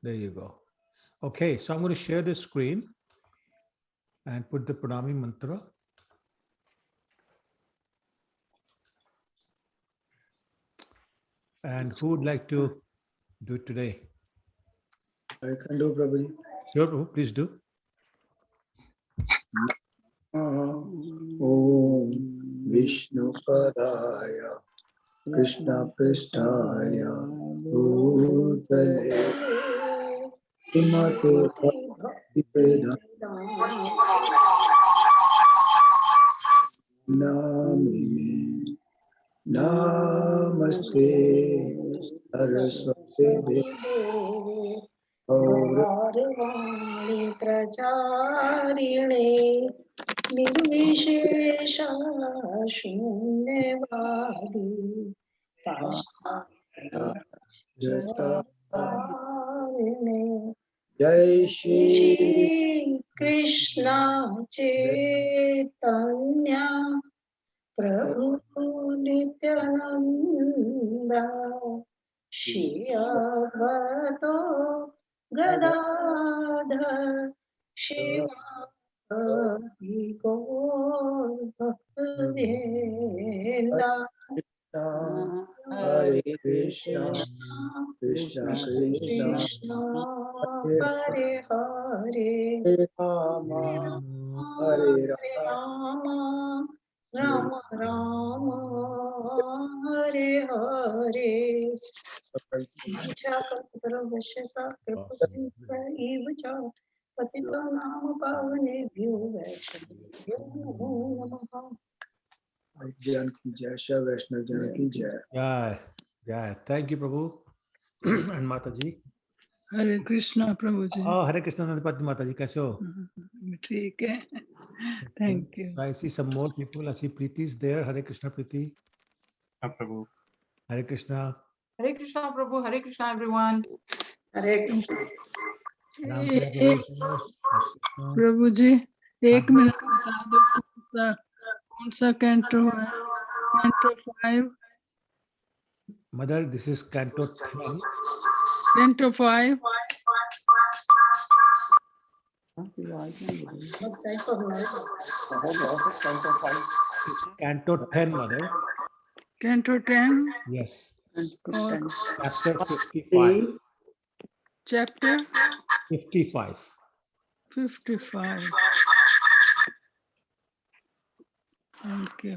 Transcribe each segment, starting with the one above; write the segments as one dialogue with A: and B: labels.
A: There you go. Okay, so I'm going to share this screen and put the Pranami mantra. And who would like to do it today?
B: I can do, Prabhuji.
A: Sure, Prabhu, please do.
B: Om Vishnu Padaya Krishna Pristaya Bhutale Imate Bhakti Namine Namaste Saraswati Devi
C: गौरवाणी प्रचारिणे निर्विशेष शून्यवादी पाश्चात्यारिणे
B: Jai Shri
C: Shri Krishna Chaitanya प्रभु नित्यानंद श्री अद्वैत गदाधर श्रीमती गौर भक्तवृंद
B: Hare Krishna Krishna Krishna
C: Krishna Hare Hare
B: Hare Rama Hare
C: Ram Ram Ram Hare Hare पतितानां पावनेभ्यो वैष्णवेभ्यो नमो नमः।
B: Jai ki Jai Shri Vaishnav Jan ki Jai.
A: Yeah, yeah. Thank you, Prabhu and Mataji.
D: Hare Krishna Prabhu ji.
A: Oh, Hare Krishna Nandapati Mataji, kaise ho?
D: ठीक है, thank you.
A: So I see some more people. I see Preeti is there. Hare Krishna, Preeti.
E: Prabhu.
A: Hare Krishna.
F: Hare Krishna, Prabhu. Hare Krishna, everyone.
C: Hare Krishna.
A: Ram Prabhu, Hare Krishna.
D: Prabhu ji एक minute बता दो कौन सा canto है? Canto 5,
A: Mother, this is Canto 10.
D: Canto 5,
A: Canto 10, Mother.
D: Canto 10,
A: Yes.
D: और
A: Chapter 55.
D: Chapter
A: 55.
D: 55। Thank you.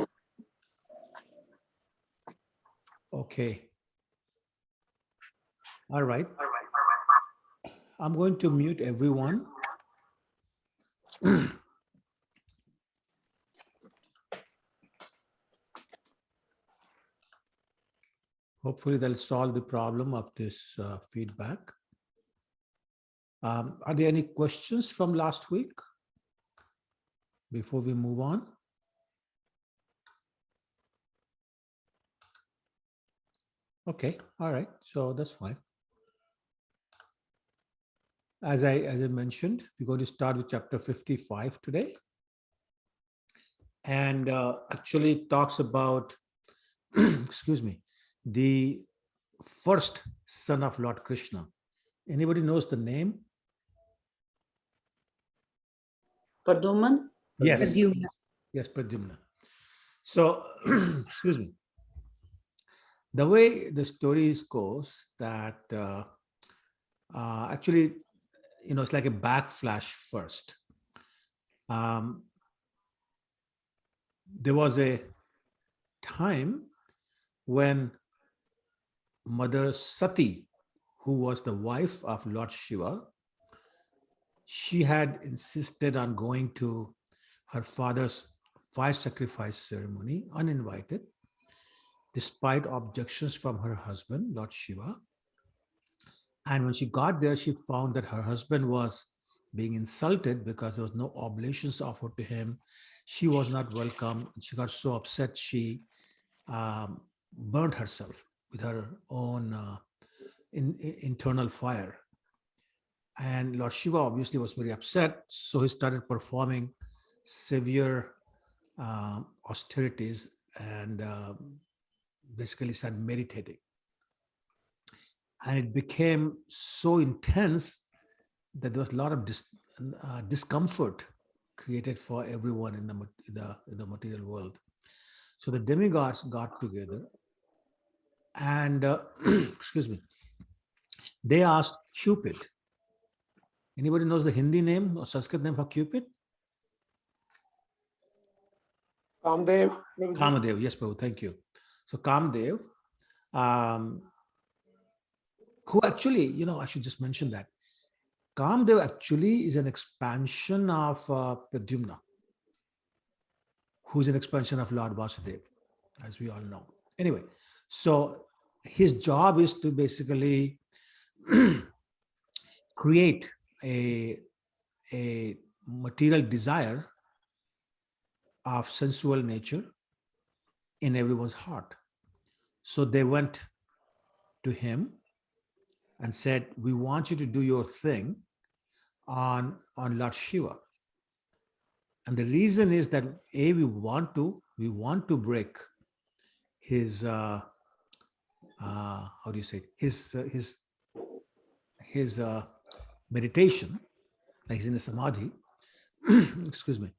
A: Okay. All right. I'm going to mute everyone. Hopefully that'll solve the problem of this feedback. Are there any questions from last week before we move on? Okay, all right, so that's fine. As I mentioned, we're going to start with chapter 55 today. And actually it talks about, excuse me, the first son of Lord Krishna. Anybody knows the name?
G: Pradyumna?
A: Yes.
G: Pradyumna.
A: Yes, Pradyumna. So, excuse me. The way the story goes that actually, you know, it's like a backflash first. There was a time when Mother Sati, who was the wife of Lord Shiva, she had insisted on going to her father's fire sacrifice ceremony uninvited, despite objections from her husband, Lord Shiva. And when she got there, she found that her husband was being insulted because there was no oblations offered to him. She was not welcome. She got so upset, she burned herself with her own internal fire. And Lord Shiva obviously was very upset, so he started performing severe austerities and basically started meditating. And it became so intense that there was a lot of discomfort created for everyone in the material world. So the demigods got together and, excuse me, they asked Cupid. Anybody knows the Hindi name or Sanskrit name for Cupid?
E: Kamdev. Prabhuji.
A: Kamadev, yes, Prabhu, thank you. So Kamadev, who actually, I should just mention that Kamadev actually is an expansion of Pradyumna, who is an expansion of Lord Vasudev, as we all know. Anyway, so his job is to basically create a material desire of sensual nature in everyone's heart. So they went to him and said, we want you to do your thing on Lord Shiva. And the reason is that we want to break his how do you say it? his meditation, like he's in a samadhi. Excuse me.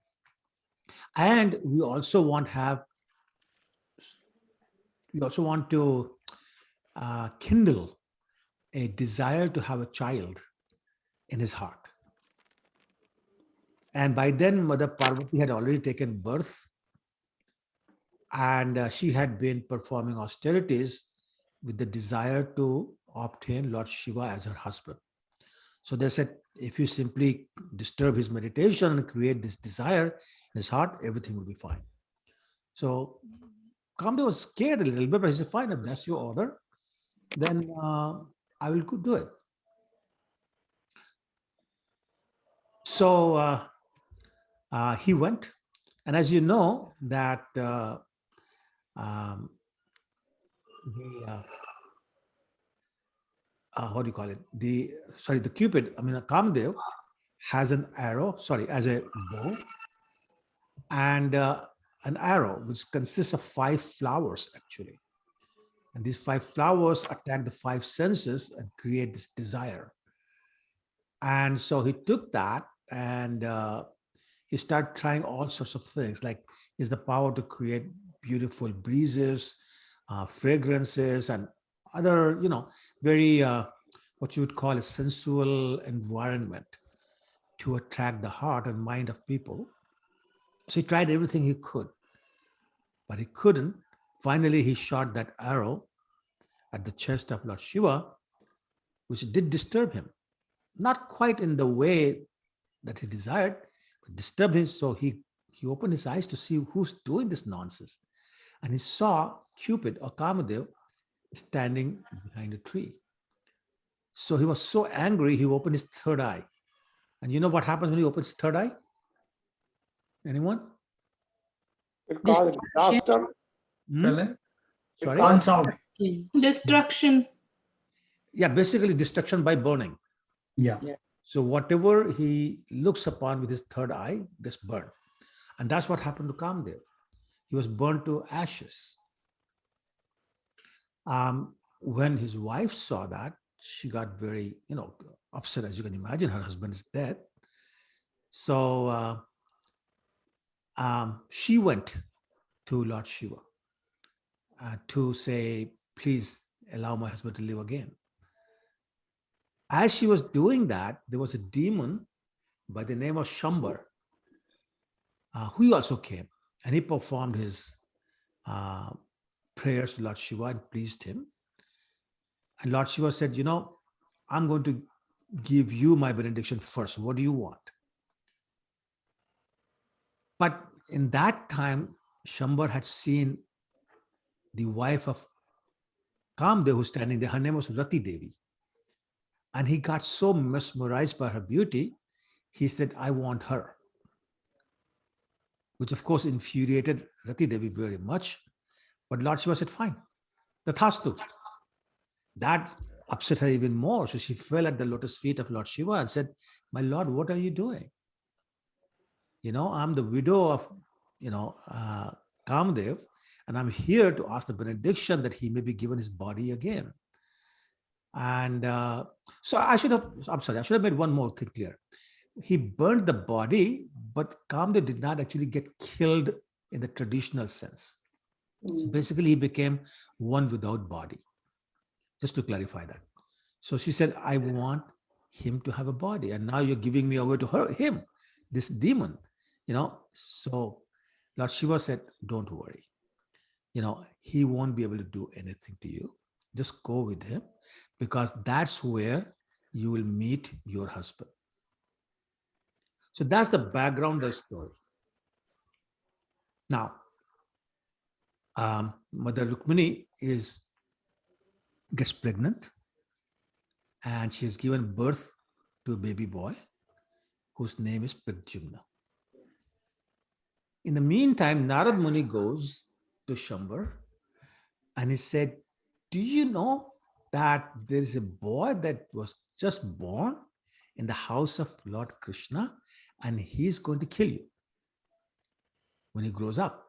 A: And we also want to kindle a desire to have a child in his heart. And by then, Mother Parvati had already taken birth, and she had been performing austerities with the desire to obtain Lord Shiva as her husband. So they said, if you simply disturb his meditation and create this desire in his heart, everything will be fine. So Kamdev was scared a little bit, but he said, fine, if that's your order, then I will do it. So he went, and as you know, that what do you call it? The Cupid, Kamdev has an arrow, as a bow, and an arrow which consists of 5 flowers actually. And these 5 flowers attack the 5 senses and create this desire. And so he took that and he started trying all sorts of things, like is the power to create beautiful breezes, fragrances, and other, very what you would call a sensual environment to attract the heart and mind of people. So he tried everything he could, but he couldn't. Finally, he shot that arrow at the chest of Lord Shiva, which did disturb him. Not quite in the way that he desired, but disturbed him. So he opened his eyes to see who's doing this nonsense. And he saw Cupid or Kamadev standing behind a tree. So he was so angry, he opened his third eye. And you know what happens when he opens his third eye? Anyone?
E: It caused disaster.
A: Sorry?
E: Burns out.
H: Destruction.
A: Yeah, basically destruction by burning.
I: Yeah.
A: So whatever he looks upon with his third eye gets burned. And that's what happened to Kamadev. He was burned to ashes. When his wife saw that, she got very, upset. As you can imagine, her husband is dead. So she went to Lord Shiva to say, please allow my husband to live again. As she was doing that, there was a demon by the name of Shambar, who also came, and he performed his prayers to Lord Shiva and pleased him. And Lord Shiva said, I'm going to give you my benediction first. What do you want? But in that time, Shambar had seen the wife of Kamdev who's standing there. Her name was Rati Devi. And he got so mesmerized by her beauty, he said, I want her. Which of course infuriated Rati Devi very much. But Lord Shiva said, fine, tathastu. That upset her even more. So she fell at the lotus feet of Lord Shiva and said, my Lord, what are you doing? I'm the widow of, Kamdev, and I'm here to ask the benediction that he may be given his body again. And so I should have made one more thing clear. He burned the body, but Kamdev did not actually get killed in the traditional sense. So basically, he became one without body. Just to clarify that. So she said, I want him to have a body. And now you're giving me over to him, this demon. So Lord Shiva said, don't worry. He won't be able to do anything to you. Just go with him, because that's where you will meet your husband. So that's the background of the story. Now, Mother Rukmini gets pregnant, and she has given birth to a baby boy whose name is Pradyumna. In the meantime, Narad Muni goes to Shambar and he said, do you know that there is a boy that was just born in the house of Lord Krishna, and he's going to kill you when he grows up?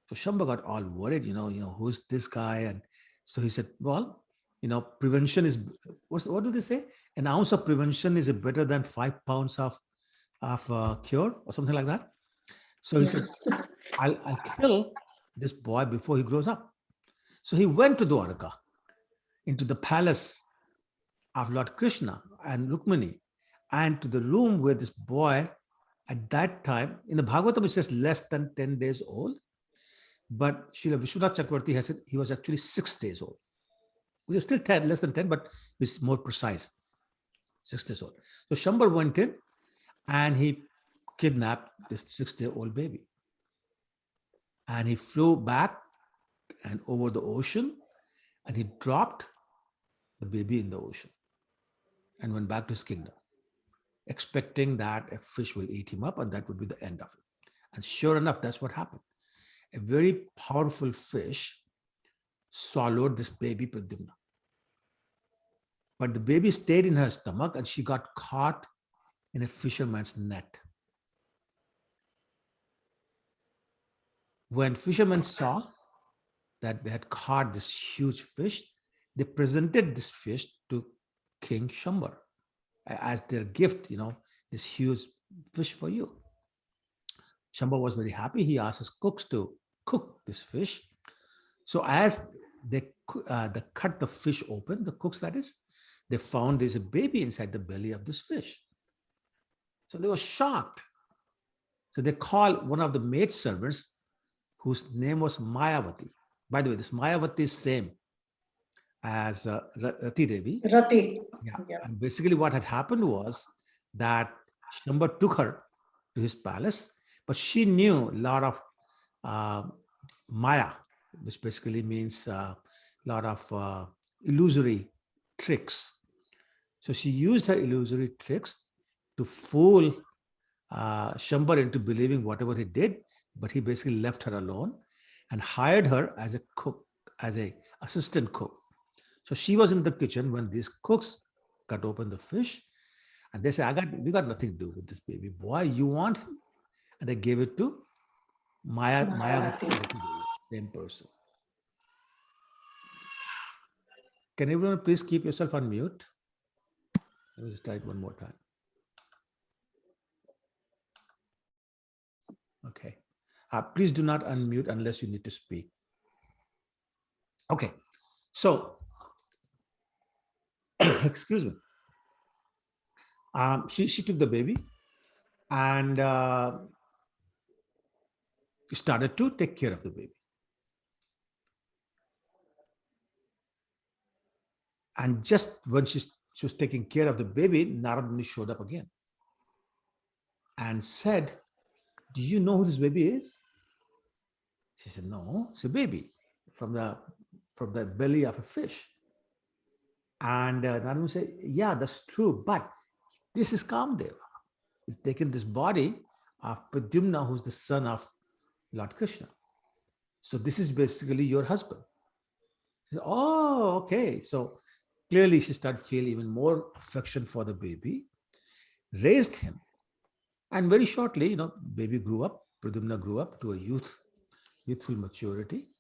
A: So Shamba got all worried, who's this guy? And so he said, well, prevention is, what do they say? An ounce of prevention is better than 5 pounds of cure, or something like that. So he said, I'll kill this boy before he grows up. So he went to Dwarka, into the palace of Lord Krishna and Rukmini, and to the room where this boy, at that time, in the Bhagavatam it says less than 10 days old, but Srila Vishwanath Chakravarti has said he was actually 6 days old. We are still 10, less than 10, but it's more precise, 6 days old. So Shambar went in and he kidnapped this 6-day-old baby. And he flew back and over the ocean, and he dropped the baby in the ocean and went back to his kingdom, expecting that a fish will eat him up and that would be the end of it. And sure enough, that's what happened. A very powerful fish swallowed this baby Pradyumna. But the baby stayed in her stomach and she got caught in a fisherman's net. When fishermen saw that they had caught this huge fish, they presented this fish to King Shambar as their gift, this huge fish for you. Shambar was very happy. He asked his cooks to cook this fish. So as they cut the fish open, the cooks, that is, they found there's a baby inside the belly of this fish. So they were shocked. So they called one of the maid servants, whose name was Mayavati. By the way, this Mayavati is same as Rati Devi.
C: Rati.
A: Yeah. And basically what had happened was that Shambar took her to his palace, but she knew a lot of Maya, which basically means a lot of illusory tricks. So she used her illusory tricks to fool Shambar into believing whatever he did, but he basically left her alone and hired her as a cook, as an assistant cook. So she was in the kitchen when these cooks cut open the fish, and they said, we got nothing to do with this baby boy. You want him? And they gave it to Mayavati, same person. Can everyone please keep yourself on mute? Let me just try it one more time. Okay. Please do not unmute unless you need to speak. Okay. So, excuse me. She took the baby and started to take care of the baby. And just when she was taking care of the baby, Narad Muni showed up again and said, do you know who this baby is? She said, no, it's a baby from the belly of a fish. And Narad Muni said, yeah, that's true, but this is Kamdev. He's taken this body of Pradyumna, who's the son of Lord Krishna. So this is basically your husband. She said, oh, okay. So clearly she started feeling even more affection for the baby, raised him. And very shortly, baby grew up, Pradyumna grew up to a youthful maturity.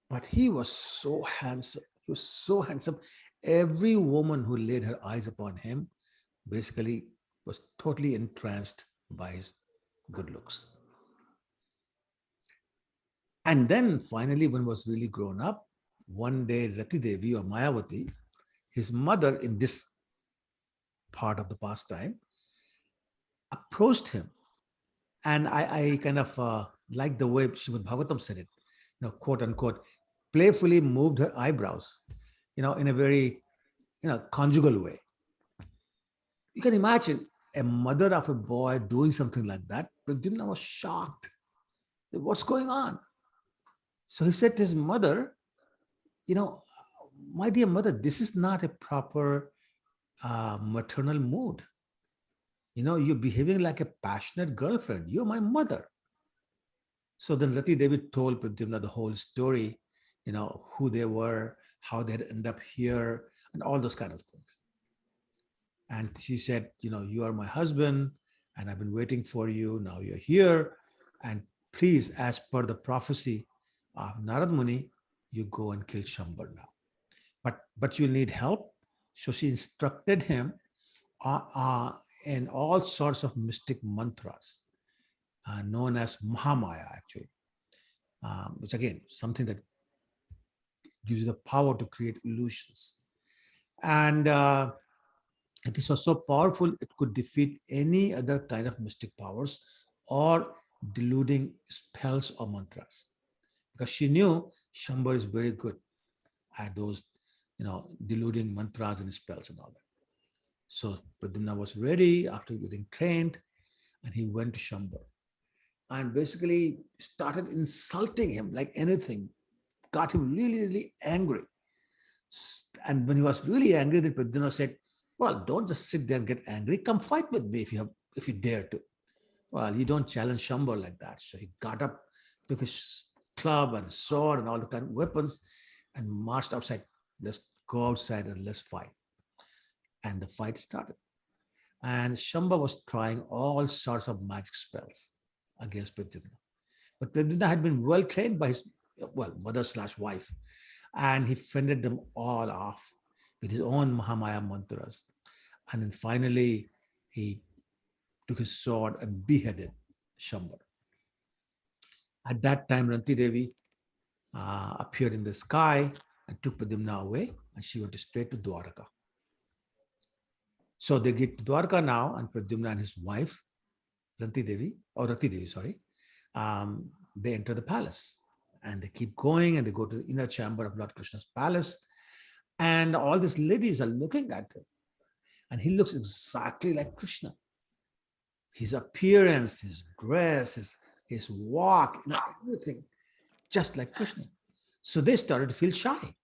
A: But he was so handsome. He was so handsome. every woman who laid her eyes upon him basically was totally entranced by his good looks. And then finally, when he was really grown up, one day Rati Devi or Mayavati, his mother in this part of the pastime, approached him. And I kind of like the way Srimad Bhagavatam said it, quote unquote, playfully moved her eyebrows, in a very, conjugal way. You can imagine a mother of a boy doing something like that. Pradyumna was shocked. What's going on? So he said to his mother, my dear mother, this is not a proper maternal mood. You're behaving like a passionate girlfriend. You're my mother. So then Rati Devi told Pradyumna the whole story, who they were, how they'd end up here, and all those kind of things. And she said, you are my husband, and I've been waiting for you. Now you're here. And please, as per the prophecy of Narad Muni, you go and kill Shambar now. But you'll need help. So she instructed him in all sorts of mystic mantras, known as Mahamaya, actually, which again, something that gives you the power to create illusions. And this was so powerful, it could defeat any other kind of mystic powers or deluding spells or mantras. Because she knew Shambhar is very good at those, deluding mantras and spells and all that. So Pradyumna was ready after getting trained, and he went to Shambhar and basically started insulting him like anything, got him really, really angry. And when he was really angry, then Pradyumna said, well, don't just sit there and get angry. Come fight with me if you dare to. Well, you don't challenge Shambhar like that. So he got up, took his club and sword and all the kind of weapons and marched outside. Let's go outside and let's fight. And the fight started. And Shambhar was trying all sorts of magic spells against Pradyumna. But Pradyumna had been well trained by his mother/wife, and he fended them all off with his own Mahamaya mantras. And then finally, he took his sword and beheaded Shambhar. At that time, Rati Devi appeared in the sky and took Pradyumna away, and she went straight to Dwarka. So they get to Dwarka now, and Pradyumna and his wife, Rati Devi, they enter the palace. And they keep going, and they go to the inner chamber of Lord Krishna's palace. And all these ladies are looking at him. And he looks exactly like Krishna. His appearance, his dress, his walk, everything, just like Krishna. So they started to feel shy.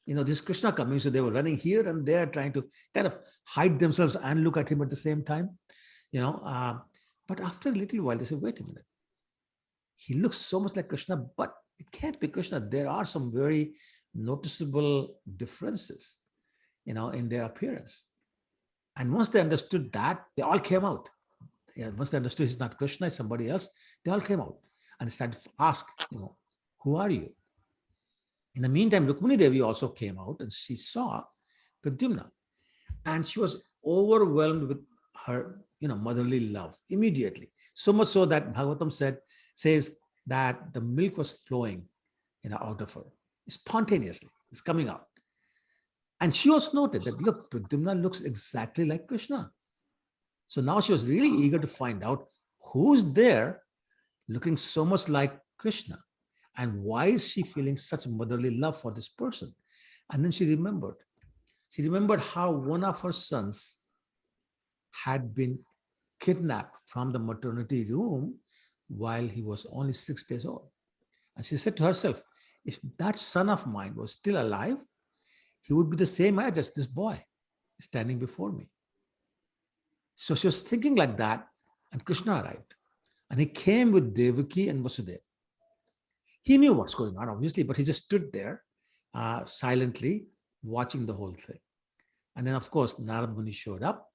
A: This Krishna coming, so they were running here and there, trying to kind of hide themselves and look at him at the same time. But after a little while, they said, wait a minute. He looks so much like Krishna, but it can't be Krishna. There are some very noticeable differences, in their appearance. And once they understood that, they all came out. Once they understood he's not Krishna, it's somebody else, they all came out and started to ask, who are you? In the meantime, Rukmini Devi also came out, and she saw Pradyumna, and she was overwhelmed with her, motherly love immediately. So much so that Bhagavatam says that the milk was flowing, out of her spontaneously. It's coming out. And she also noted that, look, Pradyumna looks exactly like Krishna. So now she was really eager to find out who's there looking so much like Krishna, and why is she feeling such motherly love for this person. And then she remembered how one of her sons had been kidnapped from the maternity room while he was only 6 days old. And she said to herself, if that son of mine was still alive, he would be the same age as this boy standing before me. So she was thinking like that, and Krishna arrived. And he came with Devaki and Vasudeva. He knew what's going on, obviously, but he just stood there silently watching the whole thing. And then, of course, Narad Muni showed up.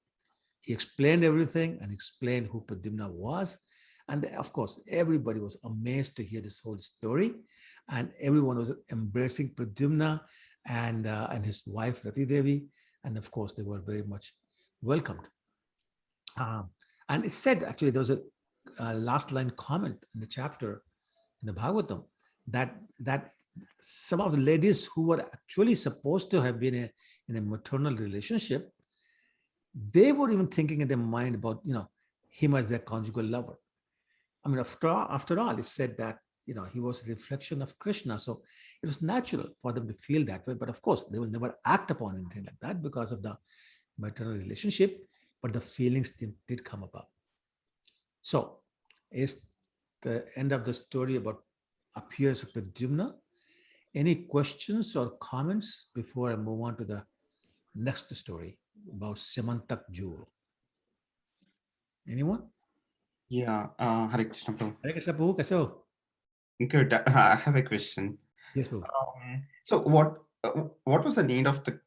A: He explained everything and explained who Pradyumna was. And of course, everybody was amazed to hear this whole story. And everyone was embracing Pradyumna and his wife Rati Devi, and of course they were very much welcomed. And it said, actually, there was a last line comment in the chapter in the Bhagavatam that some of the ladies who were actually supposed to have been in a maternal relationship, they were even thinking in their mind about, him as their conjugal lover. I mean, after all, it said that, he was a reflection of Krishna. So it was natural for them to feel that way. But of course, they will never act upon anything like that because of the maternal relationship, but the feelings did come about. So is the end of the story about appears of Pradyumna. Any questions or comments before I move on to the next story about Syamantak Jewel? Anyone?
I: Yeah, Hare Krishna, Prabhu.
A: Hare Krishna, Prabhu, kaise ho?
I: Good. I have a question.
A: Yes, Prabhu.
I: So, what was the need of the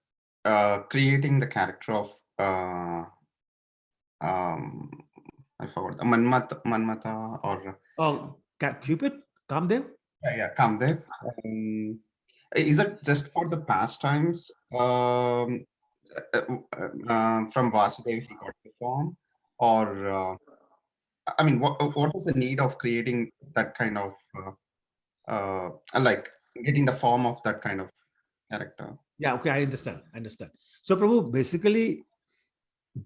I: creating the character of I forgot Manmata or
A: Oh, Cupid, Kamdev?
I: Kamdev? Is it just for the pastimes? From Vasudev he got the form, or I mean, what was the need of creating that kind of like getting the form of that kind of character?
A: Yeah, okay, I understand. So, Prabhu, basically,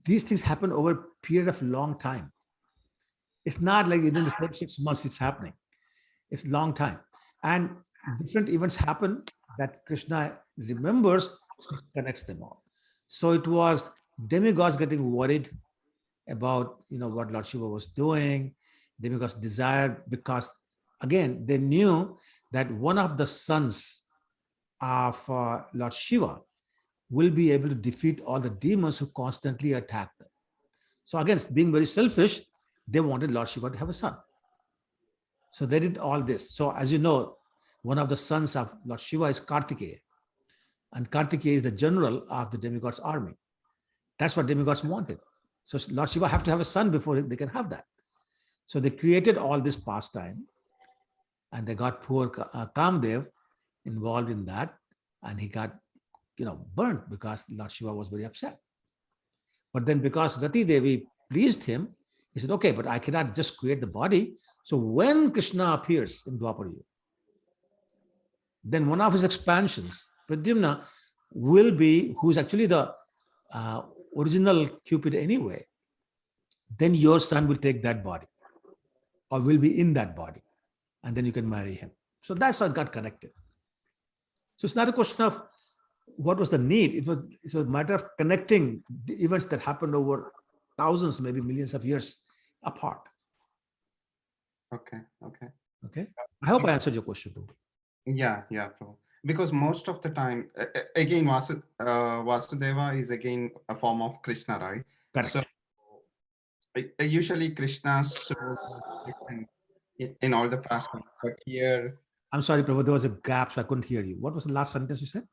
A: these things happen over a period of long time. It's not like within the same 6 months it's happening. It's a long time. And different events happen that Krishna remembers, so he connects them all. So it was demigods getting worried about, what Lord Shiva was doing. Demigods desired, because again, they knew that one of the sons of Lord Shiva will be able to defeat all the demons who constantly attack them. So again, being very selfish, they wanted Lord Shiva to have a son. So they did all this. So as you know, one of the sons of Lord Shiva is Kartikeya. And Kartikeya is the general of the demigods' army. That's what demigods wanted. So Lord Shiva have to have a son before they can have that. So they created all this pastime, and they got poor Kamdev involved in that, and he got, burnt because Lord Shiva was very upset. But then because Rati Devi pleased him, he said, okay, but I cannot just create the body. So when Krishna appears in Dwapar Yuga, then one of his expansions, Pradyumna, will be, who's actually the original Cupid anyway, then your son will take that body or will be in that body, and then you can marry him. So that's how it got connected. So it's not a question of what was the need. It was a matter of connecting the events that happened over thousands, maybe millions of years apart.
I: Okay.
A: Okay. I hope I answered your question, too.
I: Yeah, Prabhu. Because most of the time, again, Vasudeva is again a form of Krishna, right?
A: Correct.
I: So usually Krishna's role was different in all the past, but here
A: I'm sorry, Prabhu, there was a gap, so I couldn't hear you. What was the last sentence you said?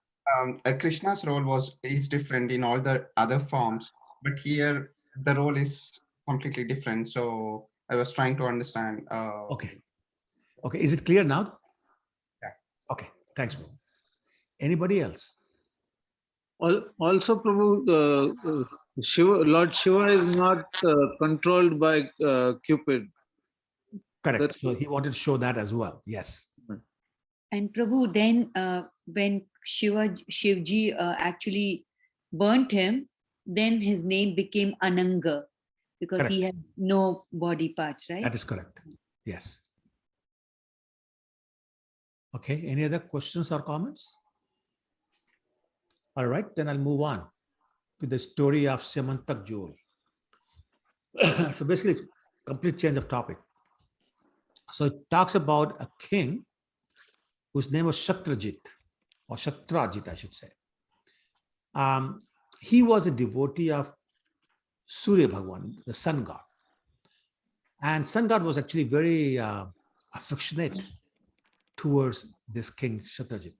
I: Krishna's role is different in all the other forms, but here the role is completely different. So I was trying to understand.
A: Okay. Is it clear now?
I: Yeah.
A: Okay. Thanks, Prabhu. Anybody else?
B: Also, Prabhu, Lord Shiva is not controlled by Cupid.
A: Correct. So he wanted to show that as well. Yes.
J: And Prabhu, then when Shivji actually burnt him, then his name became Ananga because
A: Correct.
J: he had no body parts, right?
A: That is correct. Yes. Okay. Any other questions or comments? All right. Then I'll move on to the story of Syamantak Jewel. So basically, it's complete change of topic. So it talks about a king whose name was Shatrajit, or Shatrajit, I should say. He was a devotee of Surya Bhagwan, the sun god. And sun god was actually very affectionate towards this king Shatrajit.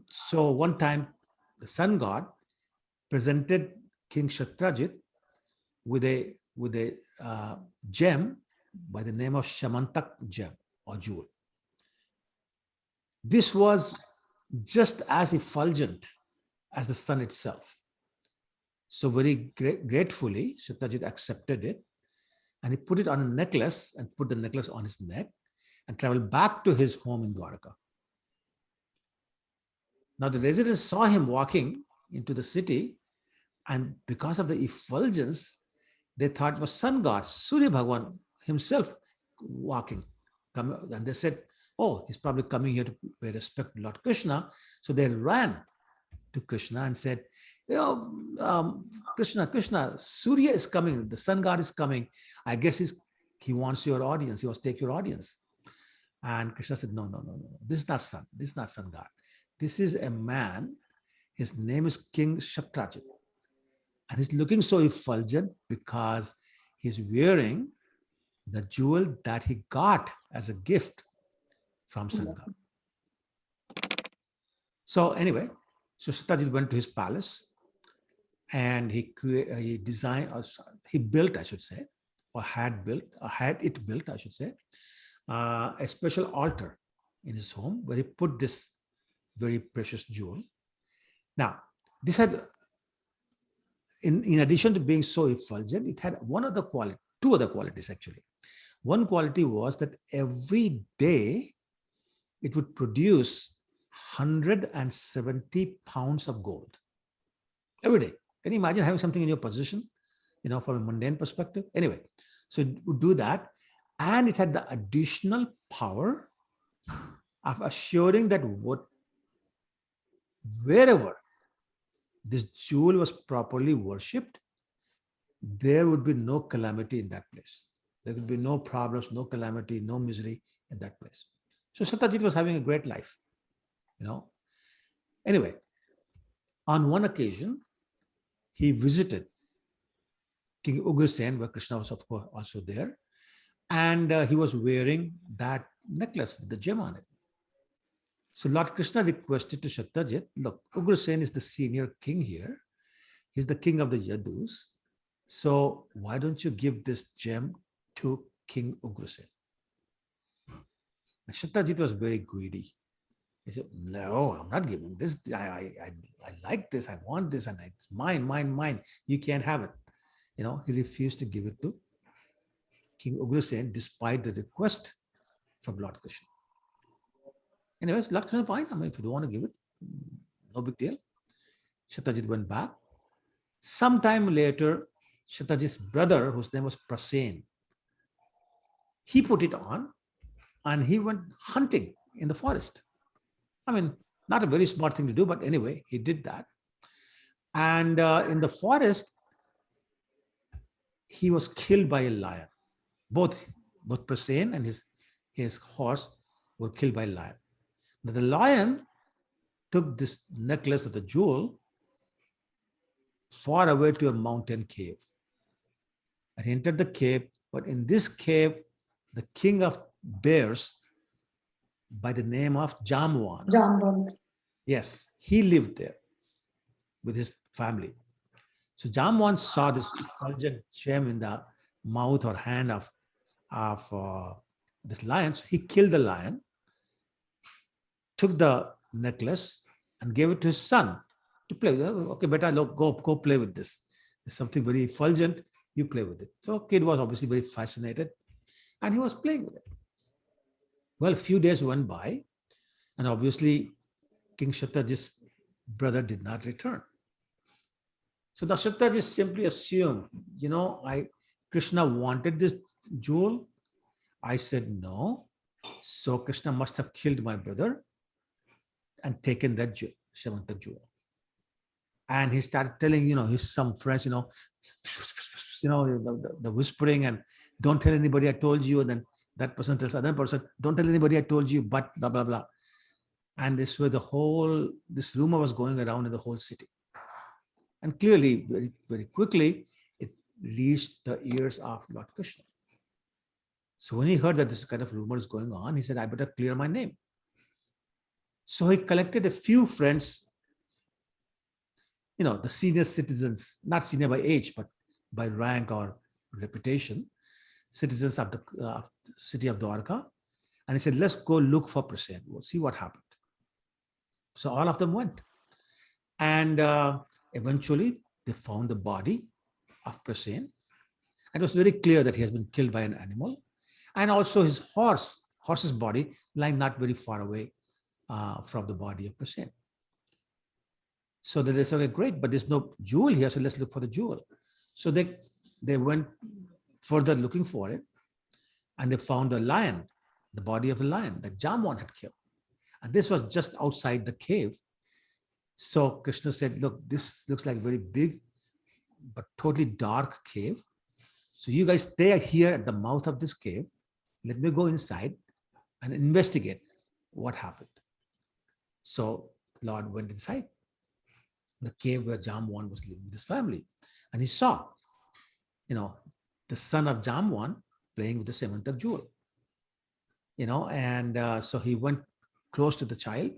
A: So one time, the sun god presented King Shatrajit with a gem by the name of Syamantak gem or jewel. This was just as effulgent as the sun itself. So very gratefully, Satyajit accepted it, and he put it on a necklace and put the necklace on his neck and traveled back to his home in Dwarka. Now the residents saw him walking into the city, and because of the effulgence, they thought it was sun god, Surya Bhagwan himself walking. And they said, oh, he's probably coming here to pay respect to Lord Krishna. So they ran to Krishna and said, Krishna, Surya is coming, the sun god is coming. I guess he wants your audience, he wants to take your audience. And Krishna said, no. This is not sun god. This is a man, his name is King Shatrajit. And he's looking so effulgent because he's wearing the jewel that he got as a gift from sun god. So anyway, so Satyajit went to his palace and he built, I should say, or had it built, I should say, a special altar in his home where he put this very precious jewel. Now, this had, in addition to being so effulgent, it had two other qualities actually. One quality was that every day it would produce 170 pounds of gold. Every day. Can you imagine having something in your possession, from a mundane perspective? Anyway, so it would do that. And it had the additional power of assuring that wherever this jewel was properly worshipped, there would be no calamity in that place. There would be no problems, no calamity, no misery in that place. So Satyajit was having a great life, Anyway, on one occasion, he visited King Ugrasen, where Krishna was, of course, also there. And he was wearing that necklace with the gem on it. So Lord Krishna requested to Satyajit, look, Ugrasen is the senior king here. He's the king of the Yadus. So why don't you give this gem to King Ugrasen? Satyajit was very greedy. He said, no, I'm not giving this. I like this. I want this. And it's mine. You can't have it. He refused to give it to King Ugrasen despite the request from Lord Krishna. Anyways, Lord Krishna, fine. If you don't want to give it, no big deal. Satyajit went back. Sometime later, Satyajit's brother, whose name was Prasen, he put it on and he went hunting in the forest. Not a very smart thing to do, but anyway, he did that. And in the forest, he was killed by a lion. Both Prasen and his horse were killed by a lion. Now the lion took this necklace of the jewel far away to a mountain cave. And he entered the cave, but in this cave, the king of bears by the name of Jamwan. Yes, he lived there with his family. So Jamwan saw this effulgent gem in the mouth or hand of this lion. So he killed the lion, took the necklace and gave it to his son to play with. Okay, beta, look, go play with this. It's something very effulgent. You play with it. So kid was obviously very fascinated and he was playing with it. Well, a few days went by and obviously King Satyajit's brother did not return. So the Satyajit simply assumed, Krishna wanted this jewel. I said no. So Krishna must have killed my brother and taken that jewel, Syamantak Jewel. And he started telling, his some friends, the whispering and don't tell anybody I told you. And then that person tells other person, don't tell anybody I told you, but blah, blah, blah. And this way this rumor was going around in the whole city. And clearly, very, very quickly, it reached the ears of Lord Krishna. So when he heard that this kind of rumor is going on, he said, I better clear my name. So he collected a few friends, the senior citizens, not senior by age, but by rank or reputation, citizens of the city of Dwarka. And he said, let's go look for Prasen. We'll see what happened. So all of them went. And eventually they found the body of Prasen. It was very clear that he has been killed by an animal. And also his horse's body lying not very far away from the body of Prasen. So they said, okay, great, but there's no jewel here, so let's look for the jewel. So they went further looking for it, and they found the lion, the body of a lion that Jamwan had killed. And this was just outside the cave. So Krishna said, look, this looks like a very big but totally dark cave. So you guys stay here at the mouth of this cave. Let me go inside and investigate what happened. So Lord went inside the cave where Jamwan was living with his family. And he saw, the son of Jamwan playing with the Syamantak Jewel. And so he went close to the child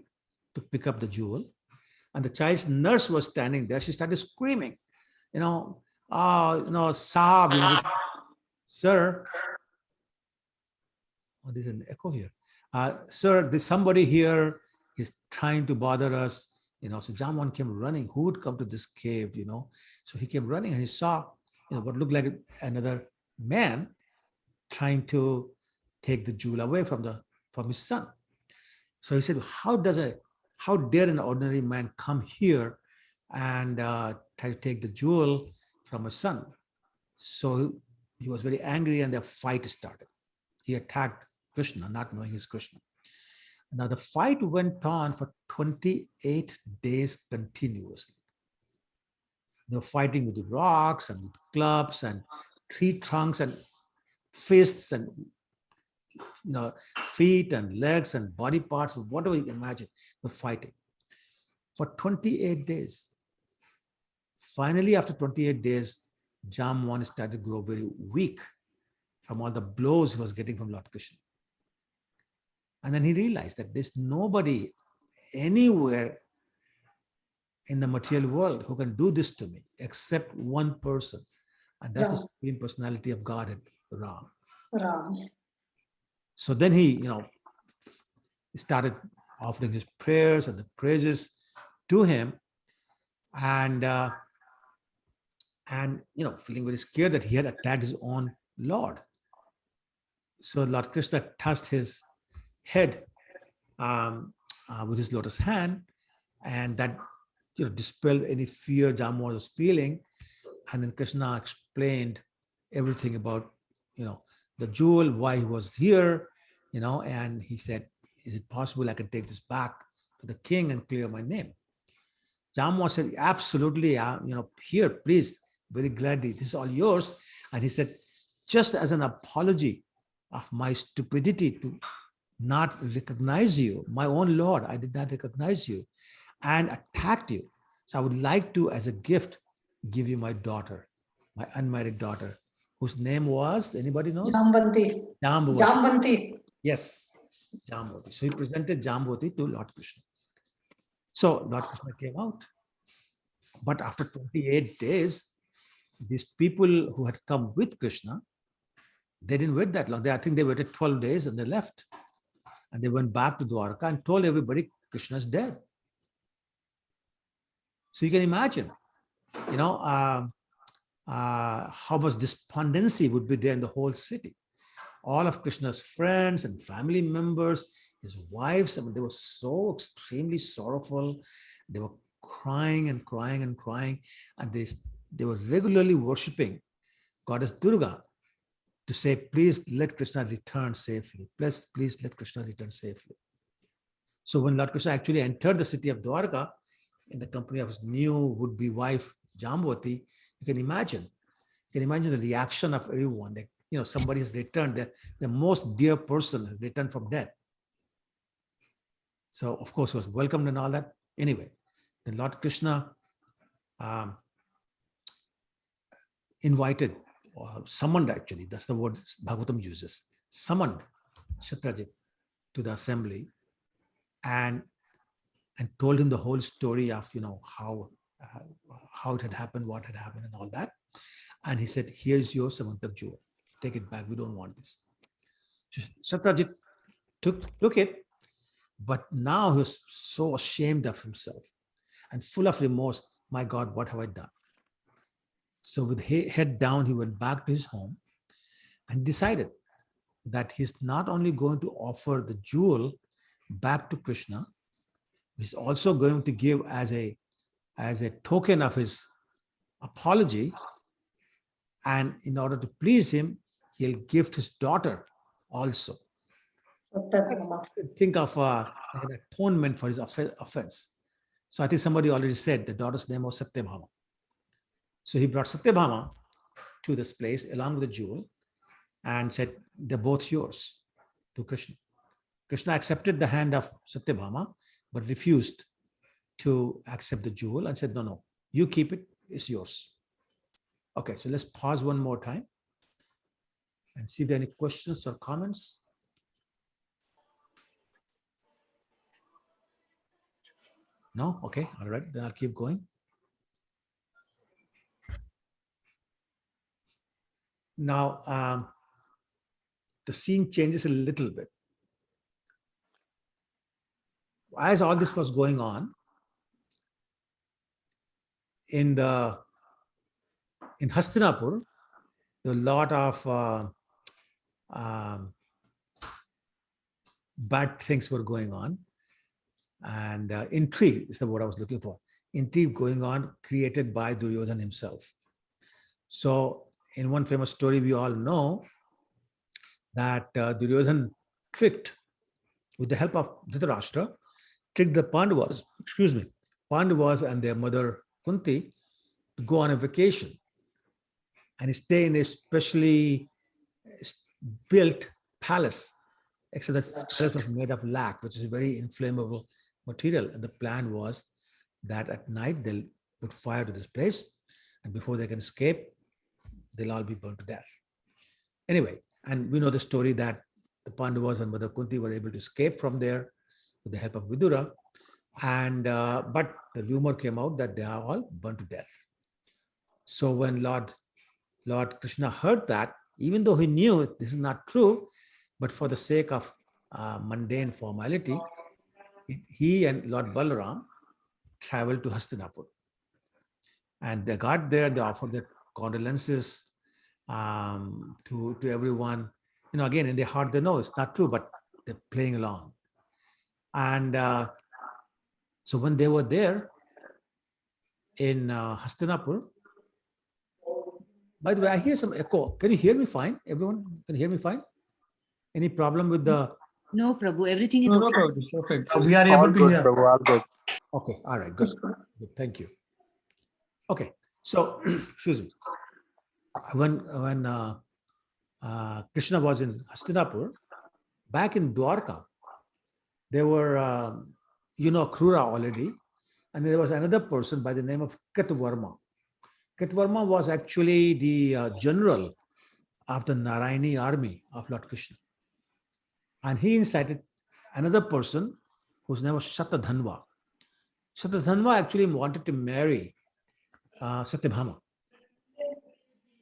A: to pick up the jewel. And the child's nurse was standing there. She started screaming, Sahab, sir. Oh, there's an echo here. Sir, there's somebody here. He's trying to bother us. So Jamwan came running. Who would come to this cave, So he came running and he saw, what looked like another man trying to take the jewel away from his son. So he said, how dare an ordinary man come here and try to take the jewel from his son? So he was very angry and the fight started. He attacked Krishna, not knowing he's Krishna. Now the fight went on for 28 days continuously. They were fighting with rocks and with clubs and tree trunks and fists and feet and legs and body parts, whatever you can imagine, they were fighting for 28 days. Finally, after 28 days, Jamwan started to grow very weak from all the blows he was getting from Lord Krishna. And then he realized that there's nobody anywhere in the material world who can do this to me except one person. And that's the Supreme Personality of Godhead, Ram. So then he, started offering his prayers and the praises to him, and feeling very scared that he had attacked his own Lord. So Lord Krishna touched his head with his lotus hand, and that dispelled any fear Jamwan was feeling. And then Krishna explained everything about the jewel, why he was here, and he said, is it possible I can take this back to the king and clear my name? Jamwan said, absolutely, here, please, very gladly, this is all yours. And he said, just as an apology of my stupidity to not recognize you, my own Lord, I did not recognize you and attacked you. So I would like to, as a gift, give you my daughter, my unmarried daughter, whose name was, anybody knows?
C: Jambavati.
A: Yes, Jambavati. So he presented Jambavati to Lord Krishna. So Lord Krishna came out. But after 28 days, these people who had come with Krishna, they didn't wait that long. I think they waited 12 days and they left. And they went back to Dwarka and told everybody Krishna's dead. So you can imagine, how much despondency would be there in the whole city. All of Krishna's friends and family members, his wives, they were so extremely sorrowful. They were crying and crying and crying. And they were regularly worshipping Goddess Durga to say, please let Krishna return safely. Please let Krishna return safely. So when Lord Krishna actually entered the city of Dwarka in the company of his new would-be wife, Jambavati, you can imagine the reaction of everyone. Somebody has returned, the most dear person has returned from death. So of course, he was welcomed and all that. Anyway, then Lord Krishna invited, or summoned actually, that's the word Bhagavatam uses, summoned Shatrajit to the assembly and told him the whole story of, how it had happened, what had happened and all that. And he said, here's your Syamantak Jewel. Take it back. We don't want this. Shatrajit took it, But now he was so ashamed of himself and full of remorse. My God, what have I done? So with head down, he went back to his home and decided that he's not only going to offer the jewel back to Krishna, he's also going to give as a token of his apology, and in order to please him, he'll gift his daughter also. Think of like an atonement for his offense. So I think somebody already said the daughter's name was Satyabhama. So he brought Satyabhama to this place along with the jewel and said, they're both yours, to Krishna. Krishna accepted the hand of Satyabhama, but refused to accept the jewel and said, no, you keep it, it's yours. Okay, so let's pause one more time and see if there are any questions or comments. No? Okay, all right, then I'll keep going. Now, the scene changes a little bit. As all this was going on, in Hastinapur, there were a lot of bad things were going on, and intrigue is the word I was looking for. Intrigue going on, created by Duryodhana himself. So in one famous story, we all know that Duryodhana tricked, with the help of Dhritarashtra, tricked the Pandavas, Pandavas and their mother Kunti, to go on a vacation and stay in a specially built palace, except that the palace was made of lac, which is a very inflammable material. And the plan was that at night they'll put fire to this place, and before they can escape, they'll all be burned to death. Anyway, and we know the story that the Pandavas and Mother Kunti were able to escape from there with the help of Vidura, and but the rumor came out that they are all burnt to death. So when Lord Krishna heard that, even though he knew this is not true, but for the sake of mundane formality, he and Lord Balaram traveled to Hastinapur. And they got there, they offered their condolences to everyone. Again, in their heart, they know it's not true, but they're playing along. And so when they were there in Hastinapur, by the way, I hear some echo. Can you hear me fine? Everyone can hear me fine? Any problem with the...
J: No, Prabhu, everything is
B: No,
J: okay.
B: Prabhu, perfect.
C: We are able to hear.
B: Prabhu, all good.
A: Okay, all right, good. Good, thank you. Okay, so, excuse me. When Krishna was in Hastinapur, back in Dwarka, there were, Krura already, and there was another person by the name of Ketvarma. Ketvarma was actually the general of the Narayani army of Lord Krishna. And he incited another person whose name was Shatadhanva. Shatadhanva actually wanted to marry Satyabhama.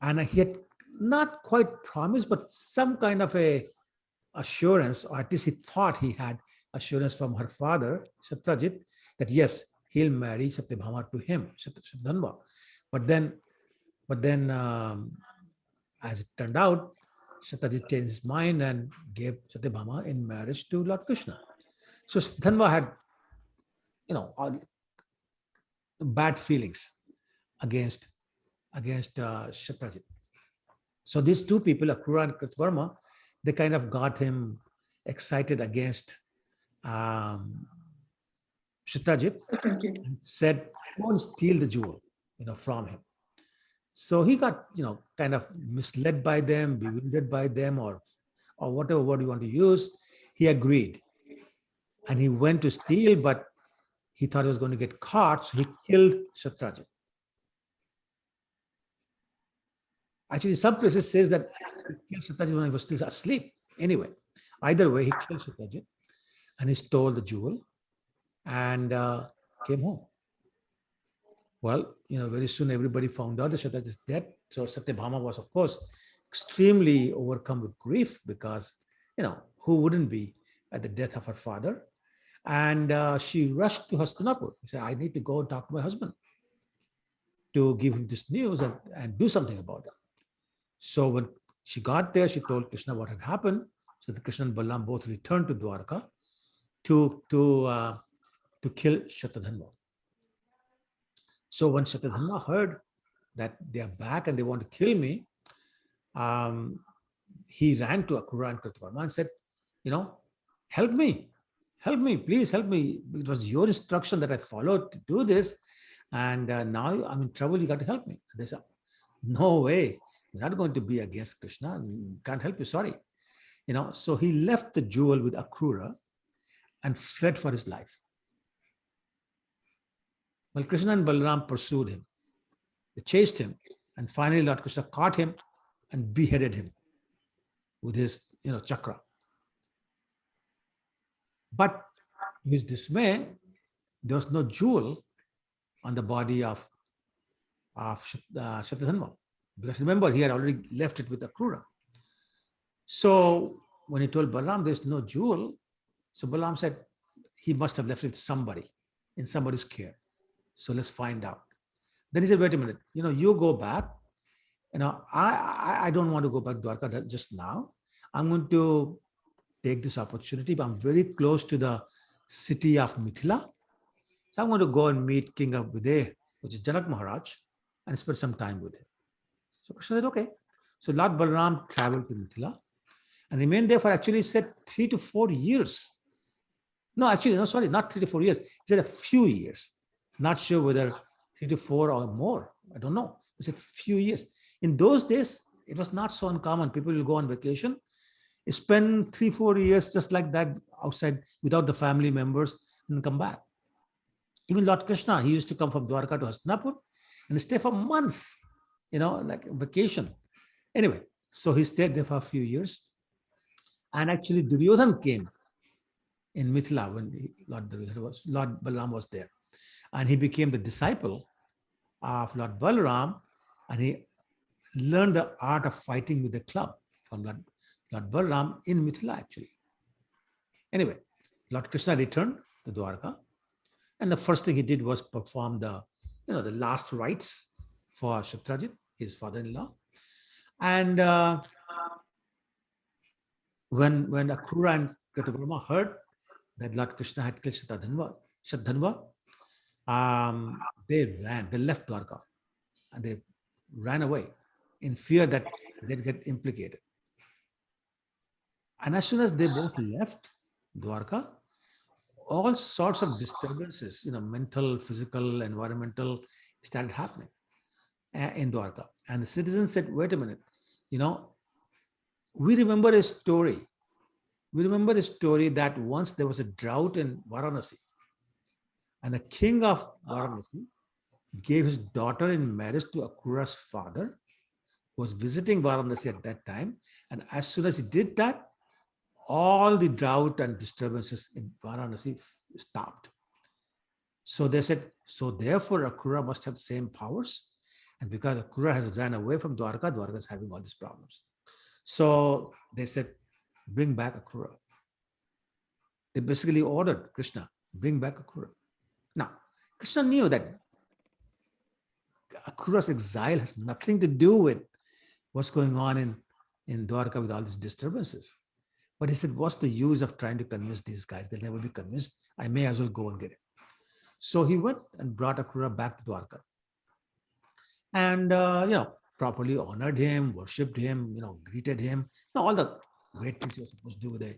A: And he had not quite promised, but some kind of a assurance, or at least he thought he had assurance from her father, Shatrajit, that yes, he'll marry Satyabhama to him, Shatadhanva. But then, as it turned out, Shatrajit changed his mind and gave Satyabhama in marriage to Lord Krishna. So Dhanva had, bad feelings against Shatrajit. So these two people, Akrura and Kritvarma, they kind of got him excited against Shatrajit and said, go and steal the jewel, from him. So he got, kind of misled by them, bewildered by them, or whatever word you want to use. He agreed. And he went to steal, but he thought he was going to get caught, so he killed Shatrajit. Actually, some places says that he killed Shatrajit when he was still asleep. Anyway, either way, he killed Shatrajit and he stole the jewel and came home. Well, very soon everybody found out that Shatrajit is dead. So Satyabhama was, of course, extremely overcome with grief because, who wouldn't be at the death of her father? And she rushed to Hastinapur. She said, I need to go and talk to my husband to give him this news and do something about it. So when she got there, she told Krishna what had happened. So the Krishna and Balaram both returned to Dwarka to kill Shatadhanva. So when Shatadhanva heard that they are back and they want to kill me, he ran to Akrura and Kritavarma and said, help me, please help me. It was your instruction that I followed to do this. And now I'm in trouble, you got to help me. And they said, no way, you're not going to be against Krishna. Can't help you, sorry. So he left the jewel with Akrura and fled for his life. Well, Krishna and Balaram pursued him. They chased him. And finally, Lord Krishna caught him and beheaded him with his, chakra. But to his dismay, there was no jewel on the body of Shatadhanva. Because remember, he had already left it with Akrura. So when he told Balaram there's no jewel, so Balaram said he must have left it with somebody, in somebody's care. So let's find out. Then he said, wait a minute, you go back. I don't want to go back to Dwarka just now. I'm going to take this opportunity, but I'm very close to the city of Mithila. So I'm going to go and meet King of Videh, which is Janak Maharaj, and spend some time with him. So Krishna said, okay. So Lord Balaram traveled to Mithila and remained there for actually said 3 to 4 years. No, actually, no, sorry, not 3 to 4 years. He said a few years. Not sure whether 3 to 4 or more. I don't know. He said few years. In those days, it was not so uncommon. People will go on vacation, spend 3-4 years just like that outside without the family members and come back. Even Lord Krishna, he used to come from Dwarka to Hastinapur and stay for months, like vacation. Anyway, so he stayed there for a few years. And actually Duryodhan came in Mithila when Lord Balaram was there. And he became the disciple of Lord Balaram, and he learned the art of fighting with the club from Lord Balaram in Mithila actually. Anyway, Lord Krishna returned to Dwarka, and the first thing he did was perform the last rites for Shatrajit, his father-in-law. And when Akrura and Kritavarma heard that Lord Krishna had killed Shatadhanva, they left Dwarka and they ran away in fear that they'd get implicated. And as soon as they both left Dwarka, all sorts of disturbances, mental, physical, environmental, started happening in Dwarka. And the citizens said, wait a minute, we remember a story. We remember a story that once there was a drought in Varanasi. And the king of Varanasi gave his daughter in marriage to Akrura's father, who was visiting Varanasi at that time. And as soon as he did that, all the drought and disturbances in Varanasi stopped. So they said, so therefore Akrura must have the same powers. And because Akrura has ran away from Dwarka, Dwarka is having all these problems. So they said, bring back Akrura. They basically ordered Krishna, bring back Akrura. Now, Krishna knew that Akrura's exile has nothing to do with what's going on in Dwarka with all these disturbances. But he said, what's the use of trying to convince these guys? They'll never be convinced. I may as well go and get it. So he went and brought Akrura back to Dwarka. And, properly honored him, worshipped him, greeted him. All the great things you're supposed to do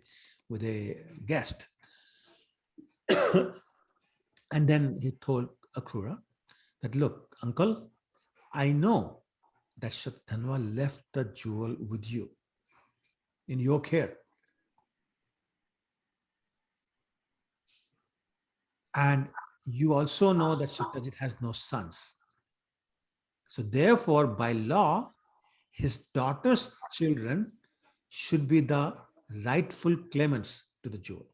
A: with a guest. And then he told Akrura that, look, uncle, I know that Shatadhanva left the jewel with you in your care. And you also know that Shatrajit has no sons. So therefore, by law, his daughter's children should be the rightful claimants to the jewel.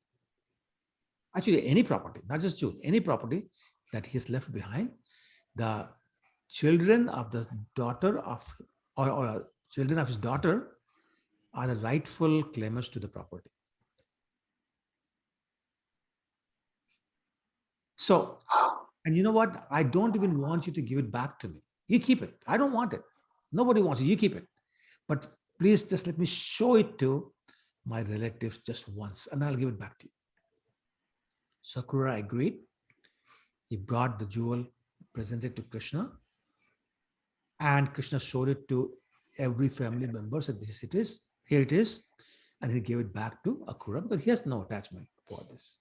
A: Actually, any property, not just jewel, any property that he has left behind, the children of the daughter of, or children of his daughter are the rightful claimants to the property. So, and you know what? I don't even want you to give it back to me. You keep it. I don't want it. Nobody wants it. You keep it. But please just let me show it to my relatives just once, and I'll give it back to you. Sakura agreed. He brought the jewel, presented to Krishna, and Krishna showed it to every family member. Said, "This it is. Here it is," and he gave it back to Akura because he has no attachment for this.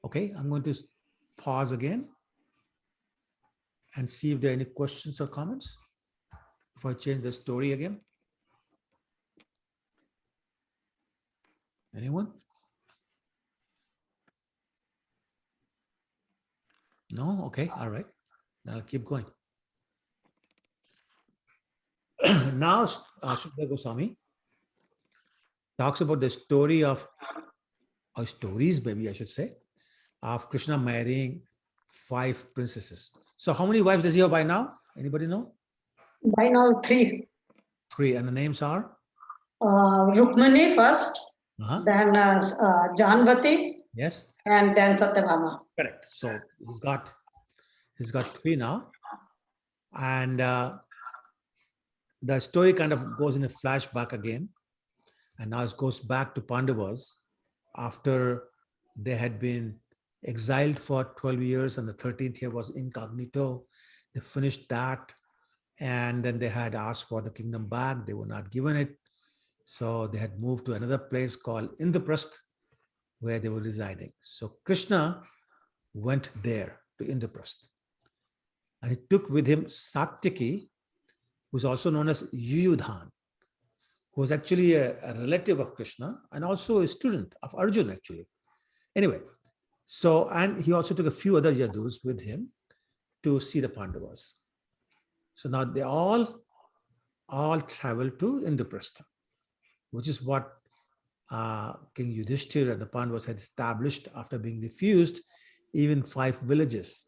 A: Okay, I'm going to pause again and see if there are any questions or comments before I change the story again. Anyone? No? Okay, all right. I'll keep going. Now, Shuddha Goswami talks about the story of, or stories maybe I should say, of Krishna marrying 5 princesses. So how many wives does he have by now? Anybody know?
C: By now, 3.
A: 3, and the names are?
C: Rukmini first, then Janvati,
A: Yes,
C: and then Satyabhama.
A: correct. So he's got 3 now, and the story kind of goes in a flashback again, and now it goes back to Pandavas after they had been exiled for 12 years, and the 13th year was incognito. They finished that, and then they had asked for the kingdom back. They were not given it. So they had moved to another place called Indraprasth, where they were residing. So Krishna went there to Indraprasth, and he took with him Satyaki, who's also known as Yuyudhan, who was actually a relative of Krishna and also a student of Arjuna, actually. Anyway, so, and he also took a few other Yadus with him to see the Pandavas. So now they all traveled to Indraprastha, which is what King Yudhishthira and the Pandavas had established after being refused even 5 villages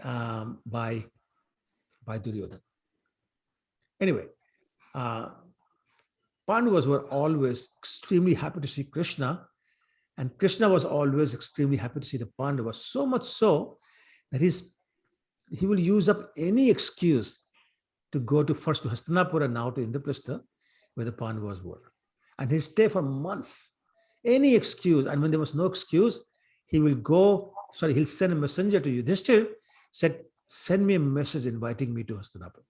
A: by Duryodhana. Anyway, Pandavas were always extremely happy to see Krishna, and Krishna was always extremely happy to see the Pandavas, so much so that he will use up any excuse to go to first to Hastinapura and now to Indraprastha, where the Pandavas were. And he'll stay for months, any excuse. And when there was no excuse, he'll send a messenger to Yudhishthira, said, "Send me a message inviting me to Hastinapura,"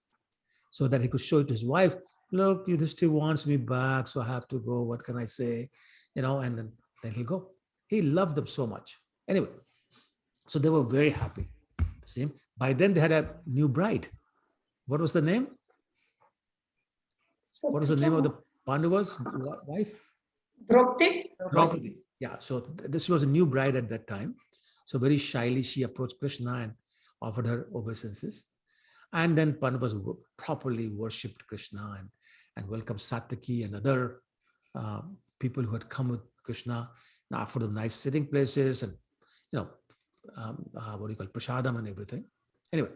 A: so that he could show it to his wife. "Look, Yudhishthira wants me back, so I have to go. What can I say?" And then he'll go. He loved them so much. Anyway, so they were very happy to see him. By then they had a new bride. What was the name? What was the name of the Pandavas' wife?
C: Draupadi.
A: Draupadi. Yeah, so this was a new bride at that time. So very shyly she approached Krishna and offered her obeisances. And then Pandavas properly worshipped Krishna and welcomed Satyaki and other people who had come with Krishna, and offered them nice sitting places and, prasadam and everything. Anyway,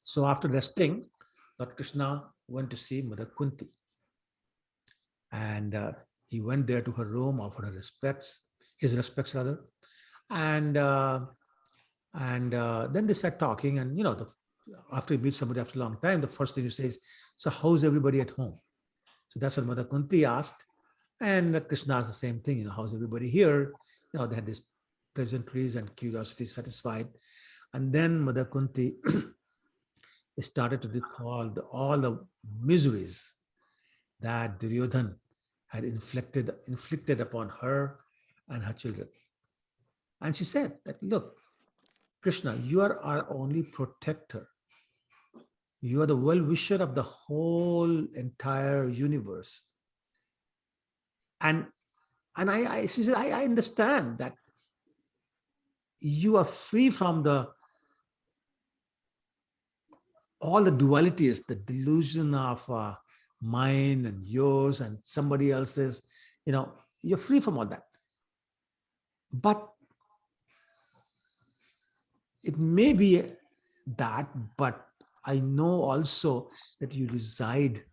A: so after resting, Lord Krishna went to see Mother Kunti. And he went there to her room, offered her his respects rather. And then they started talking. And, after you meet somebody after a long time, the first thing you say is, "So how's everybody at home?" So that's what Mother Kunti asked. And Krishna asked the same thing, "How's everybody here?" They had these pleasantries and curiosity satisfied. And then Mother Kunti started to recall all the miseries that Duryodhana had inflicted upon her and her children. And she said that, "Look, Krishna, you are our only protector. You are the well-wisher of the whole entire universe." And she said, I understand that you are free from all the dualities, the delusion of mine and yours and somebody else's. You're free from all that. But it may be that, but I know also that you reside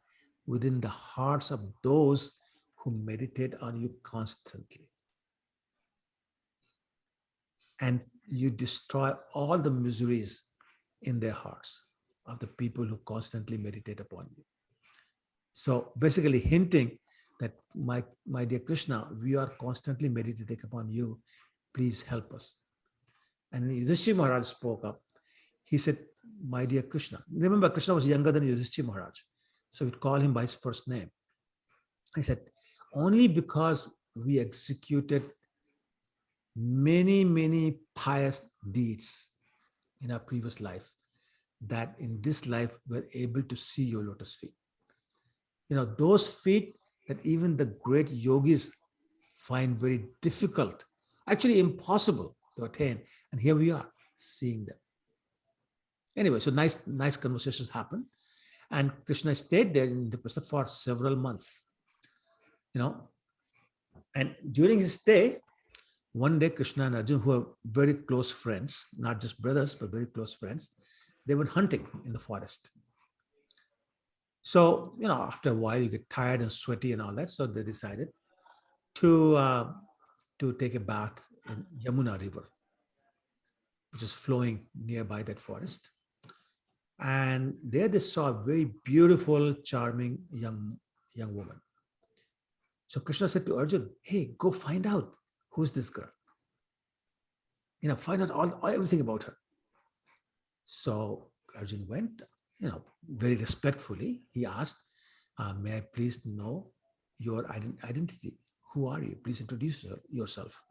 A: within the hearts of those who meditate on you constantly. and you destroy all the miseries in their hearts of the people who constantly meditate upon you. So basically hinting that my dear Krishna, we are constantly meditating upon you. Please help us. And then Yudhishthira Maharaj spoke up. He said, my dear Krishna. Remember, Krishna was younger than Yudhishthira Maharaj. So we'd call him by his first name. He said, only because we executed many, many pious deeds in our previous life, that in this life we're able to see your lotus feet. You know, those feet that even the great yogis find very difficult, actually impossible to attain. And here we are seeing them. Anyway, so nice conversations happened. And Krishna stayed there in the prasad for several months. You know, and during his stay, one day Krishna and Arjuna, who are very close friends, not just brothers, but very close friends, they went hunting in the forest. So, you know, after a while you get tired and sweaty and all that. So they decided to take a bath in Yamuna River, which is flowing nearby that forest. And there they saw a very beautiful, charming young woman. So Krishna said to Arjuna, hey, go find out who's this girl. You know, find out everything about her. So Arjuna went, you know, very respectfully. He asked, may I please know your identity? Who are you? Please introduce yourself.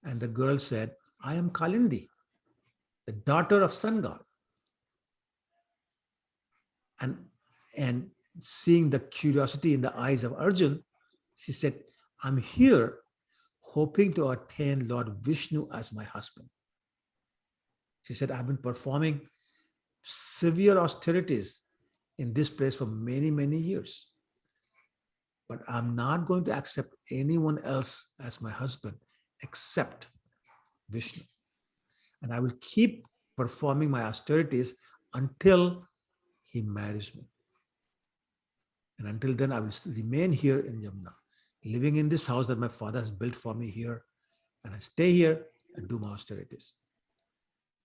A: And the girl said, I am Kalindi, the daughter of sun god. And seeing the curiosity in the eyes of Arjuna, she said, I'm here hoping to attain Lord Vishnu as my husband. She said, I've been performing severe austerities in this place for many, many years. But I'm not going to accept anyone else as my husband except Vishnu. And I will keep performing my austerities until he marries me. And until then, I will remain here in Yamuna, living in this house that my father has built for me here. And I stay here and do my austerities.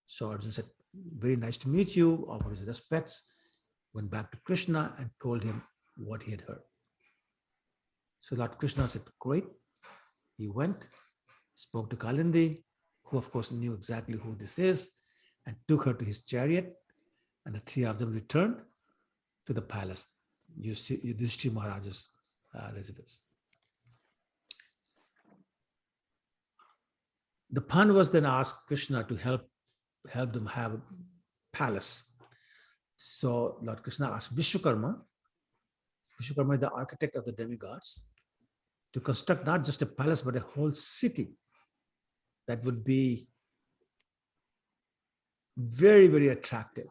A: So Arjuna said, very nice to meet you, offered his respects, went back to Krishna and told him what he had heard. So Lord Krishna said, great. He went, spoke to Kalindi, who of course knew exactly who this is, and took her to his chariot. And the three of them returned to the palace, Yudhishthira Maharaj's residence. The Pandavas then asked Krishna to help them have a palace. So Lord Krishna asked Vishwakarma is the architect of the demigods, to construct not just a palace, but a whole city that would be very, very attractive.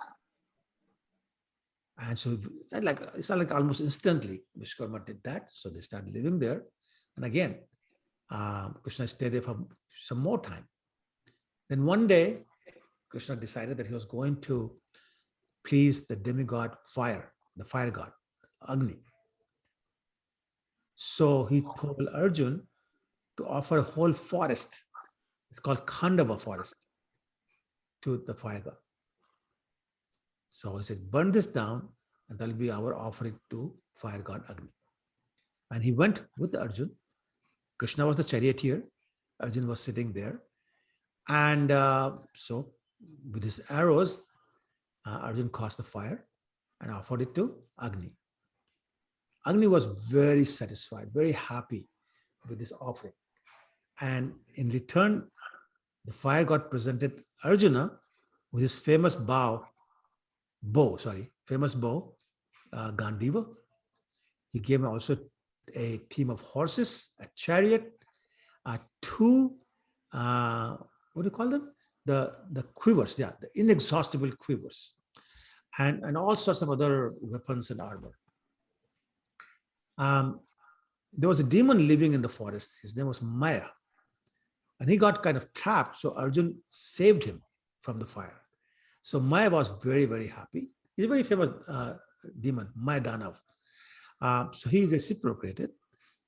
A: And so it's not like almost instantly Vishwakarma did that. So they started living there. And again, Krishna stayed there for some more time. Then one day, Krishna decided that he was going to please the demigod fire, the fire god, Agni. So he told Arjuna to offer a whole forest. It's called Khandava forest to the fire god. So he said, burn this down and that'll be our offering to fire god Agni. And he went with Arjuna. Krishna was the charioteer. Arjuna was sitting there. And so with his arrows, Arjuna caused the fire and offered it to Agni. Agni was very satisfied, very happy with this offering. And in return, the fire god presented Arjuna with his famous bow, Gandiva. He gave him also a team of horses, a chariot, two, what do you call them? The quivers, the inexhaustible quivers, and all sorts of other weapons and armor. There was a demon living in the forest. His name was Maya. And he got kind of trapped. So Arjuna saved him from the fire. So Maya was very, very happy. He's a very famous demon, Maya Danav. So he reciprocated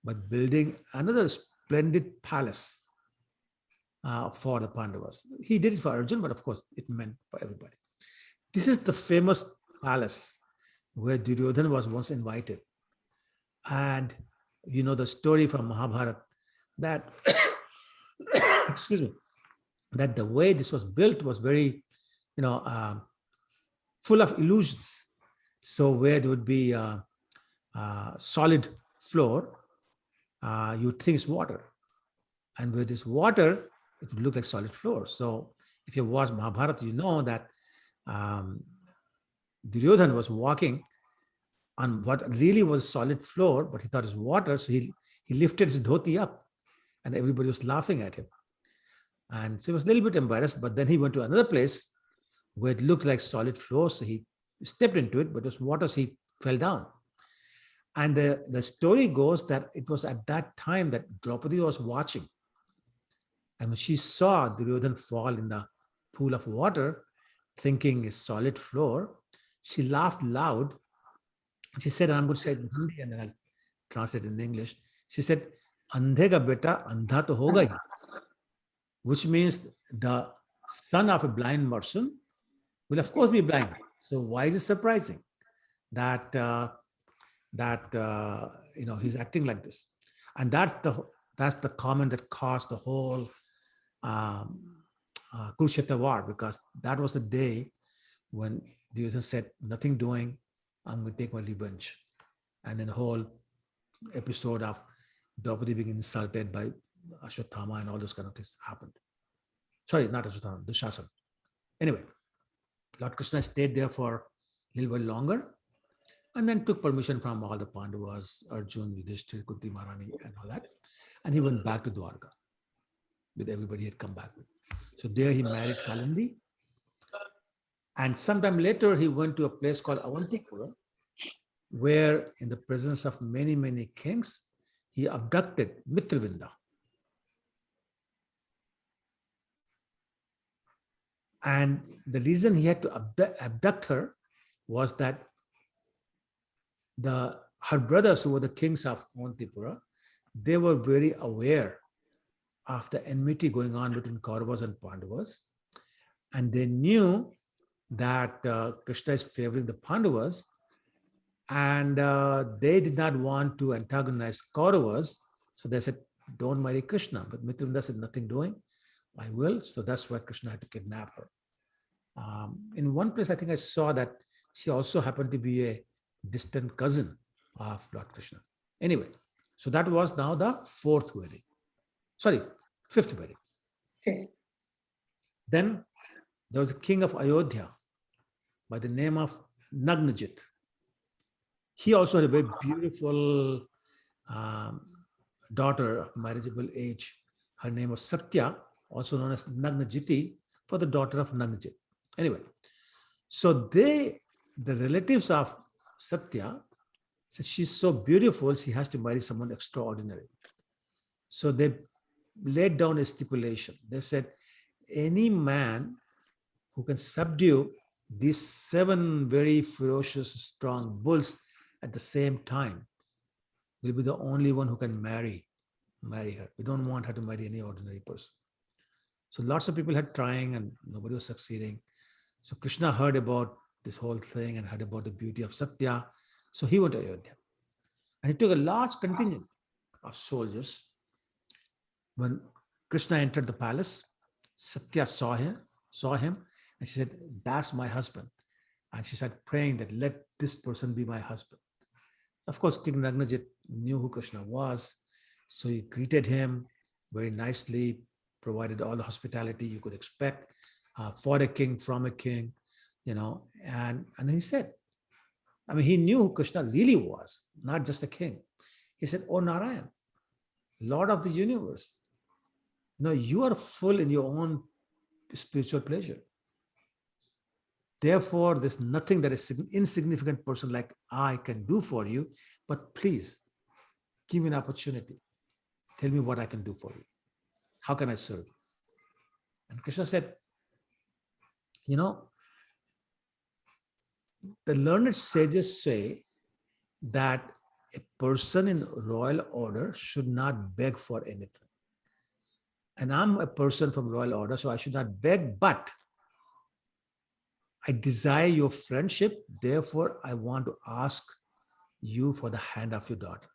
A: by building another splendid palace for the Pandavas. He did it for Arjun, but of course it meant for everybody. This is the famous palace where Duryodhana was once invited. And you know the story from Mahabharata that, excuse me, that the way this was built was very, full of illusions. So where there would be solid floor, you would think it's water. And where this water, it would look like solid floor. So if you watch Mahabharata, you know that Duryodhana was walking on what really was solid floor, but he thought it was water. So he lifted his dhoti up and everybody was laughing at him. And so he was a little bit embarrassed, but then he went to another place where it looked like solid floor. So he stepped into it, but it was water, so he fell down. And the story goes that it was at that time that Draupadi was watching. And when she saw Duryodhana fall in the pool of water, thinking it's solid floor, she laughed loud. She said, and I'm going to say it in Hindi and then I'll translate it in English. She said, Andhe ka beta andha to hoga hi, which means the son of a blind person will of course be blind. So why is it surprising that he's acting like this? And that's the comment that caused the whole Kurukshetra war, because that was the day when Duryodhana said, nothing doing, I'm going to take my revenge. And then the whole episode of Draupadi being insulted by Ashwatthama and all those kind of things happened. Sorry, not Ashwatthama, Dushasana. Anyway, Lord Krishna stayed there for a little while longer and then took permission from all the Pandavas, Arjun, Yudhishthir, Kunti Maharani and all that. And he went back to Dwarka with everybody he had come back with. So there he married Kalindi. And sometime later, he went to a place called Avantikpura, where in the presence of many, many kings, he abducted Mitravinda. And the reason he had to abduct her was that her brothers, who were the kings of Avantikpura, they were very aware of the enmity going on between Kauravas and Pandavas. And they knew that Krishna is favoring the Pandavas, and they did not want to antagonize Kauravas. So they said, don't marry Krishna. But Mitravinda said, nothing doing, I will. So that's why Krishna had to kidnap her. In one place, I think I saw that she also happened to be a distant cousin of Lord Krishna. Anyway, so that was now the fifth wedding.
C: Okay.
A: Then there was a king of Ayodhya by the name of Nagnajit. He also had a very beautiful daughter of marriageable age. Her name was Satya, also known as Nagnajiti, for the daughter of Nagnajit. Anyway, so the relatives of Satya said, she's so beautiful, she has to marry someone extraordinary. So they laid down a stipulation. They said, any man who can subdue these 7 very ferocious, strong bulls at the same time will be the only one who can marry her. We don't want her to marry any ordinary person. So lots of people had trying and nobody was succeeding. So Krishna heard about this whole thing and heard about the beauty of Satya. So he went to Ayodhya. And he took a large contingent of soldiers. When Krishna entered the palace, Satya saw him, and she said, that's my husband. And she started praying that let this person be my husband. Of course, King Nagnajit knew who Krishna was. So he greeted him very nicely, provided all the hospitality you could expect for a king, from a king, and he said, he knew who Krishna really was, not just a king. He said, oh Narayan, Lord of the universe, you are full in your own spiritual pleasure. Therefore, there's nothing that an insignificant person like I can do for you, but please give me an opportunity. Tell me what I can do for you. How can I serve you? And Krishna said, the learned sages say that a person in royal order should not beg for anything. And I'm a person from royal order, so I should not beg, but I desire your friendship. Therefore, I want to ask you for the hand of your daughter.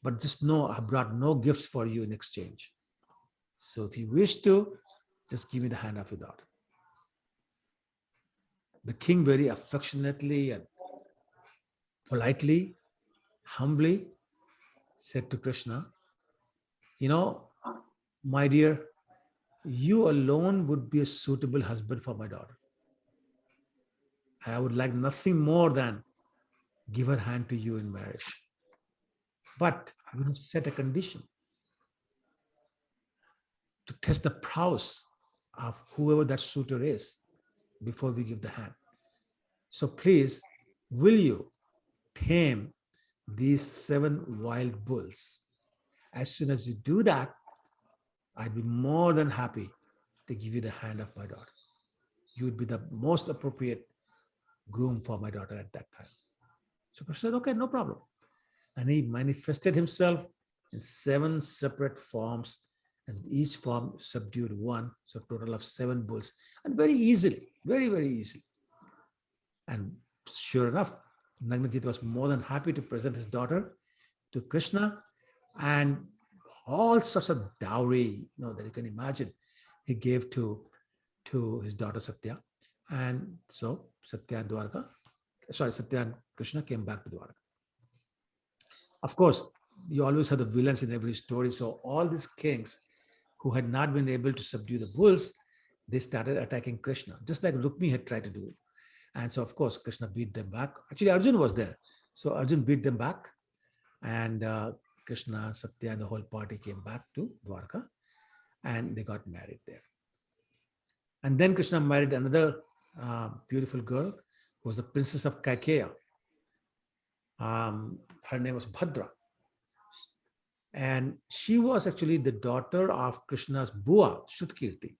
A: But just know I brought no gifts for you in exchange. So if you wish to, just give me the hand of your daughter. The king very affectionately and politely, humbly said to Krishna, you know, my dear, you alone would be a suitable husband for my daughter. I would like nothing more than give her hand to you in marriage. But we have set a condition to test the prowess of whoever that suitor is before we give the hand. So please, will you tame these 7 wild bulls? As soon as you do that, I'd be more than happy to give you the hand of my daughter. You would be the most appropriate groom for my daughter at that time. So Krishna said, okay, no problem. And he manifested himself in 7 separate forms, and each form subdued 1, so total of 7 bulls, and very easily, very, very easily. And sure enough, Nagnajit was more than happy to present his daughter to Krishna, and all sorts of dowry, that you can imagine, he gave to his daughter Satya. And so Satya and Krishna came back to Dwarka. Of course, you always have the villains in every story. So all these kings who had not been able to subdue the bulls, they started attacking Krishna, just like Rukmi had tried to do it. And so, of course, Krishna beat them back. Actually, Arjun was there. So Arjun beat them back. And Krishna, Satya, and the whole party came back to Dwarka. And they got married there. And then Krishna married another beautiful girl who was the princess of Kaikeya. Her name was Bhadra. And she was actually the daughter of Krishna's Bua, Shrutkirti.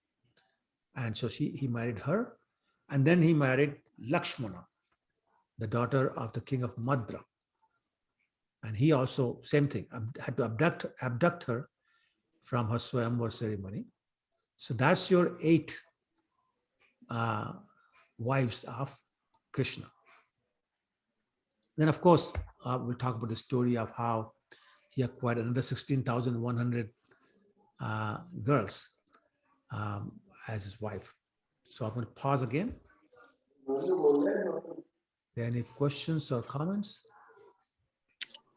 A: And so he married her. And then he married Lakshmana, the daughter of the king of Madra. And he also, same thing, had to abduct her from her Swayamvar ceremony. So that's your 8 wives of Krishna. Then, of course, we'll talk about the story of how he acquired another 16,100 girls as his wife. So I'm going to pause again. There any questions or comments?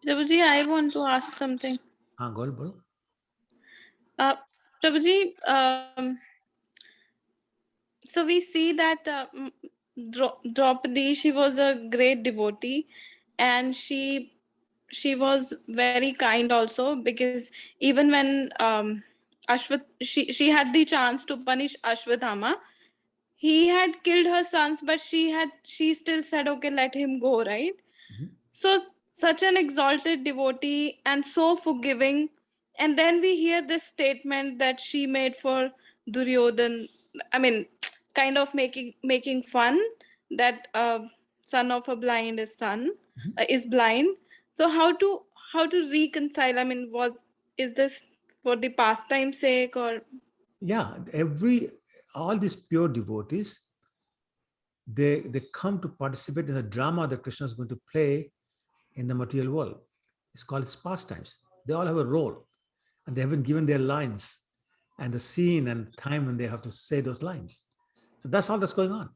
H: Prabhuji, I want to ask something.
A: Go ahead.
H: Prabhuji, so we see that Draupadi, she was a great devotee, and she was very kind also, because even when she had the chance to punish Ashwatthama, he had killed her sons, but she still said, okay, let him go, right?
A: Mm-hmm.
H: So such an exalted devotee and so forgiving, and then we hear this statement that she made for Duryodhan. I mean, kind of making fun that son of a blind is blind. So how to reconcile? I mean, is this for the pastime sake, or?
A: Yeah, all these pure devotees, they come to participate in the drama that Krishna is going to play in the material world. It's called its pastimes. They all have a role, and they have been given their lines and the scene and time when they have to say those lines. So that's all that's going on.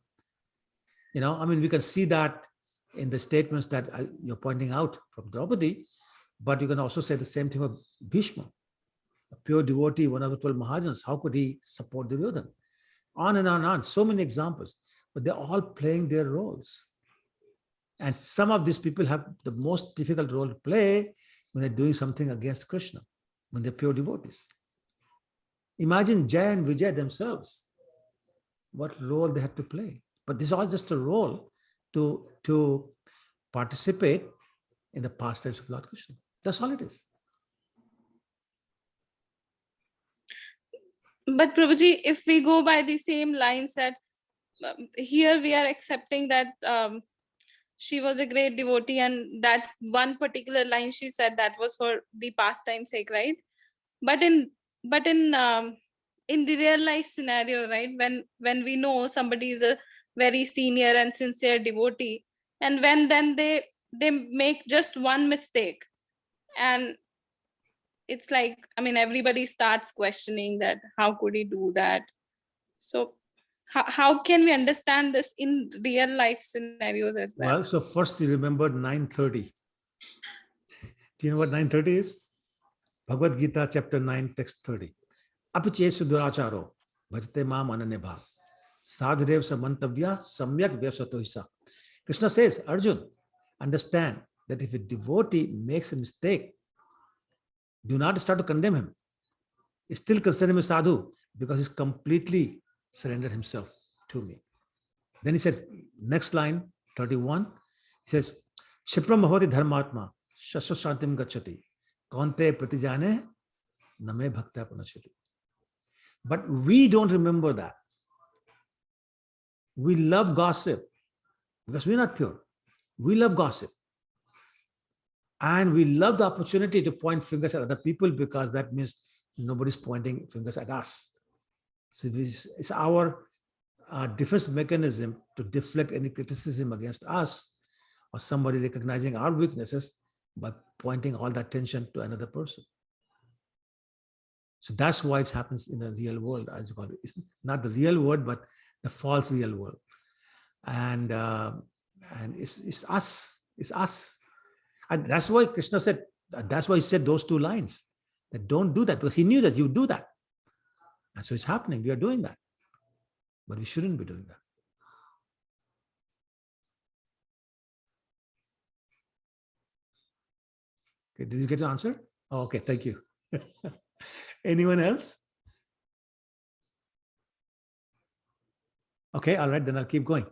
A: I mean, we can see that in the statements that you're pointing out from Draupadi, but you can also say the same thing of Bhishma, a pure devotee, one of the 12 Mahajans. How could he support Duryodhan? On and on and on. So many examples, but they're all playing their roles. And some of these people have the most difficult role to play when they're doing something against Krishna, when they're pure devotees. Imagine Jaya and Vijay themselves, what role they had to play. But this is all just a role to participate in the pastimes of Lord Krishna. That's all it is.
H: But Prabhuji, if we go by the same lines that here we are accepting that she was a great devotee, and that one particular line she said that was for the pastime sake, right? But in in the real life scenario, right, when we know somebody is a very senior and sincere devotee, and when then they make just one mistake, and it's like, I mean, everybody starts questioning that how could he do that. So how can we understand this in real life scenarios as well?
A: Well, so first you remembered 9:30. Do you know what 9:30 is? Bhagavad Gita, chapter 9, text 30. Apichesu duracharo bhajte mam ananya bhav sadhrev samantavya samyak vyasatoisa. Krishna says, Arjun, understand that if a devotee makes a mistake, do not start to condemn him. Still consider him a sadhu because he's completely surrendered himself to me. Then he said, next line, 31, he says, Shipram bhavati dharmatma shasvashantim gacchati kaunte pratijane name bhakta punashyati. But we don't remember that. We love gossip because we're not pure. We love gossip. And we love the opportunity to point fingers at other people because that means nobody's pointing fingers at us. So it's our defense mechanism to deflect any criticism against us or somebody recognizing our weaknesses by pointing all that attention to another person. So that's why it happens in the real world, as you call it. It's not the real world, but the false real world. And it's us. It's us. And that's why Krishna said, that's why he said those two lines, that don't do that, because he knew that you do that. And so it's happening. We are doing that. But we shouldn't be doing that. Okay, did you get the answer? Oh, okay, thank you. Anyone else? Okay, all right, then I'll keep going.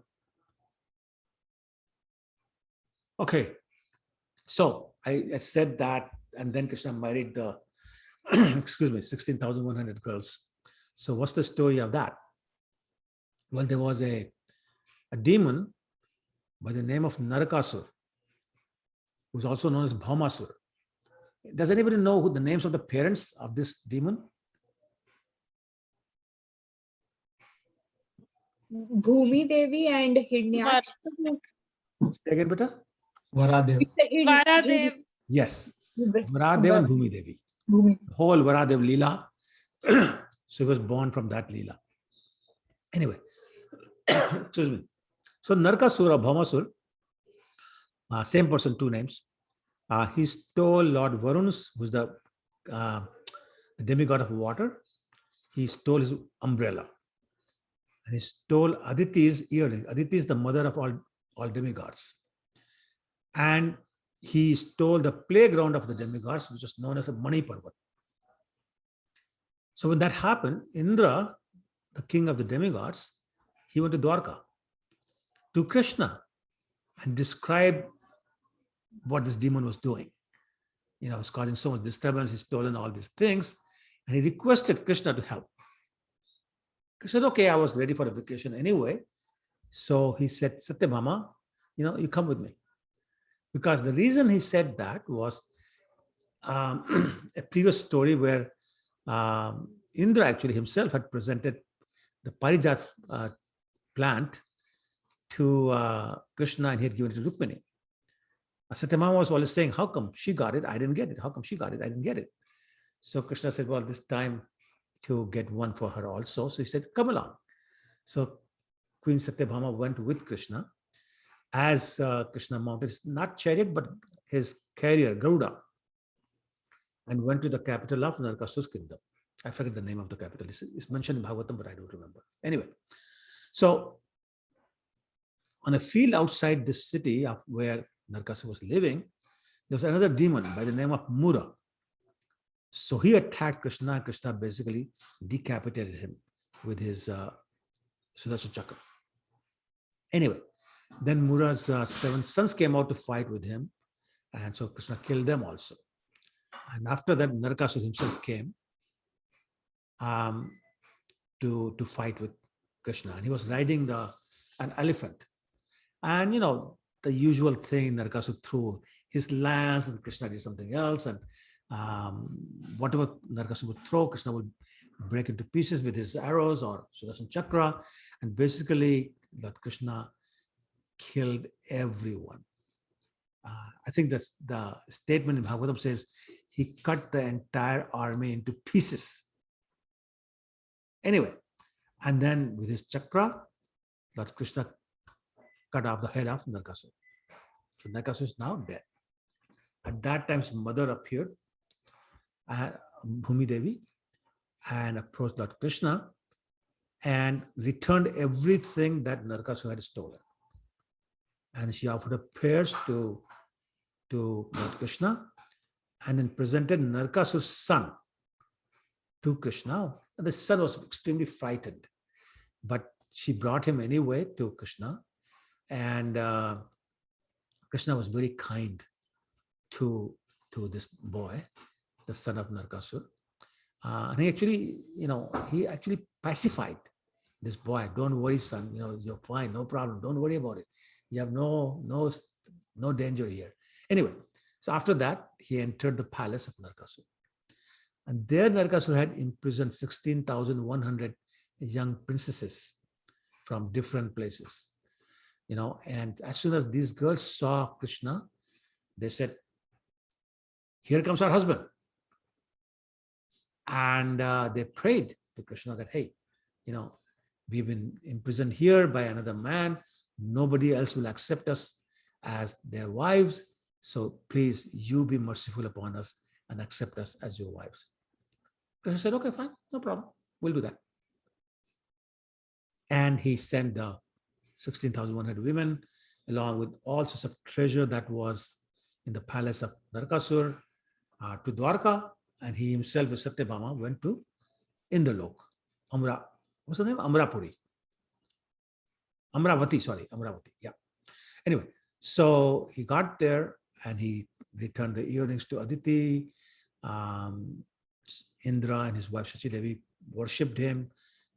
A: Okay, so I said that, and then Krishna married the, 16,100 girls. So what's the story of that? Well, there was a demon by the name of Narakasur, who's also known as Bhaumasur. Does anybody know who the names of the parents of this demon?
K: Bhumi Devi and Hidnyaksh.
A: Say again, beta?
B: Varadev.
H: Varadev.
A: Yes, Varadev and Bhumi Devi. The whole Varadev Leela. So he was born from that Leela. Anyway, excuse me. So Narakasur or Bhaumasur, same person, two names. He stole Lord Varun's, who's the demigod of water. He stole his umbrella. And he stole Aditi's earring. Aditi is the mother of all demigods. And he stole the playground of the demigods, which is known as a Mani Parvat. So when that happened, Indra, the king of the demigods, he went to Dwarka, to Krishna, and described what this demon was doing. You know, it's causing so much disturbance, he's stolen all these things, and he requested Krishna to help. Krishna said, okay, I was ready for a vacation anyway. So he said, Satyabhama, you come with me. Because the reason he said that was a previous story where Indra actually himself had presented the Parijat plant to Krishna, and he had given it to Rukmini. Satyabhama was always saying, how come she got it? I didn't get it. How come she got it? I didn't get it. So Krishna said, well, this time to get one for her also. So he said, come along. So Queen Satyabhama went with Krishna as Krishna mounted, not chariot, but his carrier, Garuda, and went to the capital of Narakasur's kingdom. I forget the name of the capital. It's mentioned in Bhagavatam, but I don't remember. Anyway, so on a field outside the city of where Narakasur was living, there was another demon by the name of Mura. So he attacked Krishna, and Krishna basically decapitated him with his Sudarshan Chakra. Anyway, then Mura's 7 sons came out to fight with him, and so Krishna killed them also. And after that, Narakasur himself came to fight with Krishna, and he was riding an elephant. And the usual thing, Narakasur threw his lance, and Krishna did something else, and Whatever Narakasur would throw, Krishna would break into pieces with his arrows or Sudarshan Chakra. And basically, Lord Krishna killed everyone. I think that's the statement in Bhagavatam says, he cut the entire army into pieces. Anyway, and then with his chakra, Lord Krishna cut off the head of Narakasur. So Narakasur is now dead. At that time, his mother appeared, Bhumi Devi, and approached Lord Krishna and returned everything that Narakasur had stolen. And she offered up prayers to Lord Krishna and then presented Narakasur's son to Krishna. And the son was extremely frightened, but she brought him anyway to Krishna. And Krishna was very kind to this boy, the son of Narakasur. And he actually pacified this boy. Don't worry, son. You're fine. No problem. Don't worry about it. You have no danger here. Anyway, so after that, he entered the palace of Narakasur. And there Narakasur had imprisoned 16,100 young princesses from different places. And as soon as these girls saw Krishna, they said, here comes our husband. And they prayed to Krishna that, hey, we've been imprisoned here by another man. Nobody else will accept us as their wives. So please, you be merciful upon us and accept us as your wives. Krishna said, okay, fine, no problem. We'll do that. And he sent the 16,100 women along with all sorts of treasure that was in the palace of Narakasur to Dwarka. And he himself with Satyabhama went to Indralok. What's the name? Amravati, Amravati, yeah. Anyway, so he got there and he returned the earrings to Aditi. Indra and his wife Shachi Devi worshipped him,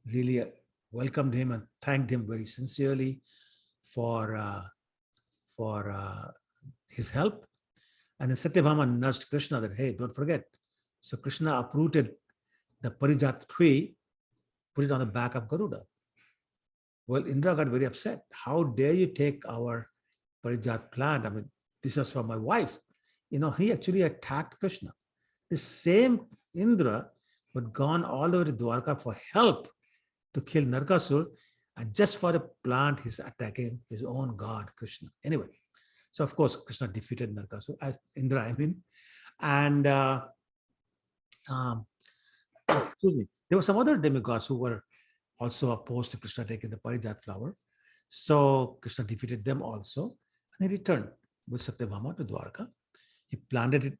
A: really welcomed him and thanked him very sincerely for his help. And then Satyabhama nudged Krishna that, hey, don't forget. So Krishna uprooted the Parijat tree, put it on the back of Garuda. Well, Indra got very upset. How dare you take our Parijat plant? I mean, this was for my wife. He actually attacked Krishna. The same Indra had gone all the way to Dwarka for help to kill Narakasur, and just for a plant, he's attacking his own god, Krishna. Anyway, so of course, Krishna defeated Narakasur, Indra, I mean, and excuse me, there were some other demigods who were also opposed to Krishna taking the Parijat flower. So Krishna defeated them also, and he returned with Satyabhama to Dwarka. He planted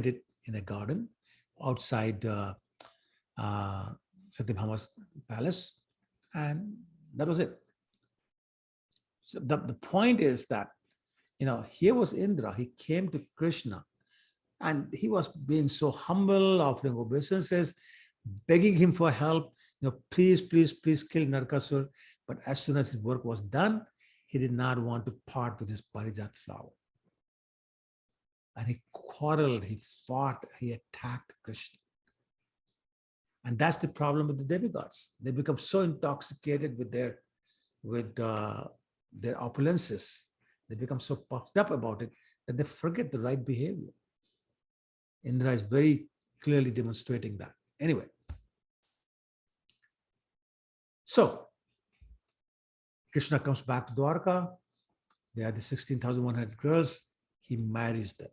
A: it in a garden outside Satyabhama's palace, and that was it. So the point is that, here was Indra. He came to Krishna, and he was being so humble, offering obeisances, begging him for help. Please, please, please kill Narakasur. But as soon as his work was done, he did not want to part with his Parijat flower. And he quarreled, he fought, he attacked Krishna. And that's the problem with the demigods. They become so intoxicated with their opulences. They become so puffed up about it that they forget the right behavior. Indra is very clearly demonstrating that. Anyway, so Krishna comes back to Dwarka. There are the 16,100 girls. He marries them,